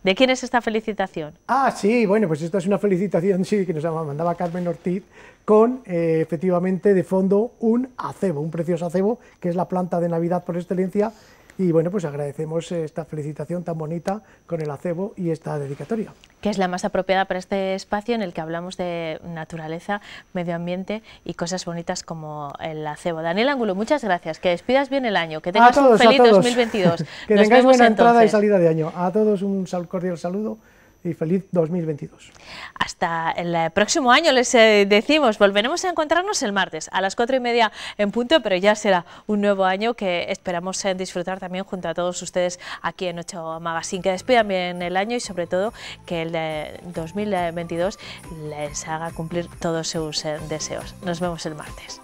A: ¿De quién es esta felicitación?
N: Ah, sí, bueno, pues esta es una felicitación, sí, que nos mandaba Carmen Ortiz, con efectivamente de fondo un acebo, un precioso acebo, que es la planta de Navidad por excelencia. Y bueno, pues agradecemos esta felicitación tan bonita con el acebo y esta dedicatoria.
A: Que es la más apropiada para este espacio en el que hablamos de naturaleza, medio ambiente y cosas bonitas como el acebo. Daniel Ángulo, muchas gracias, que despidas bien el año, que tengas un feliz 2022.
N: Que tengáis buena entrada y salida de año. A todos un cordial saludo y feliz 2022.
A: Hasta el próximo año les decimos, volveremos a encontrarnos el martes a las 4:30 en punto, pero ya será un nuevo año que esperamos disfrutar también junto a todos ustedes aquí en 8 Magazine. Que despidan bien el año y sobre todo que el de 2022 les haga cumplir todos sus deseos. Nos vemos el martes.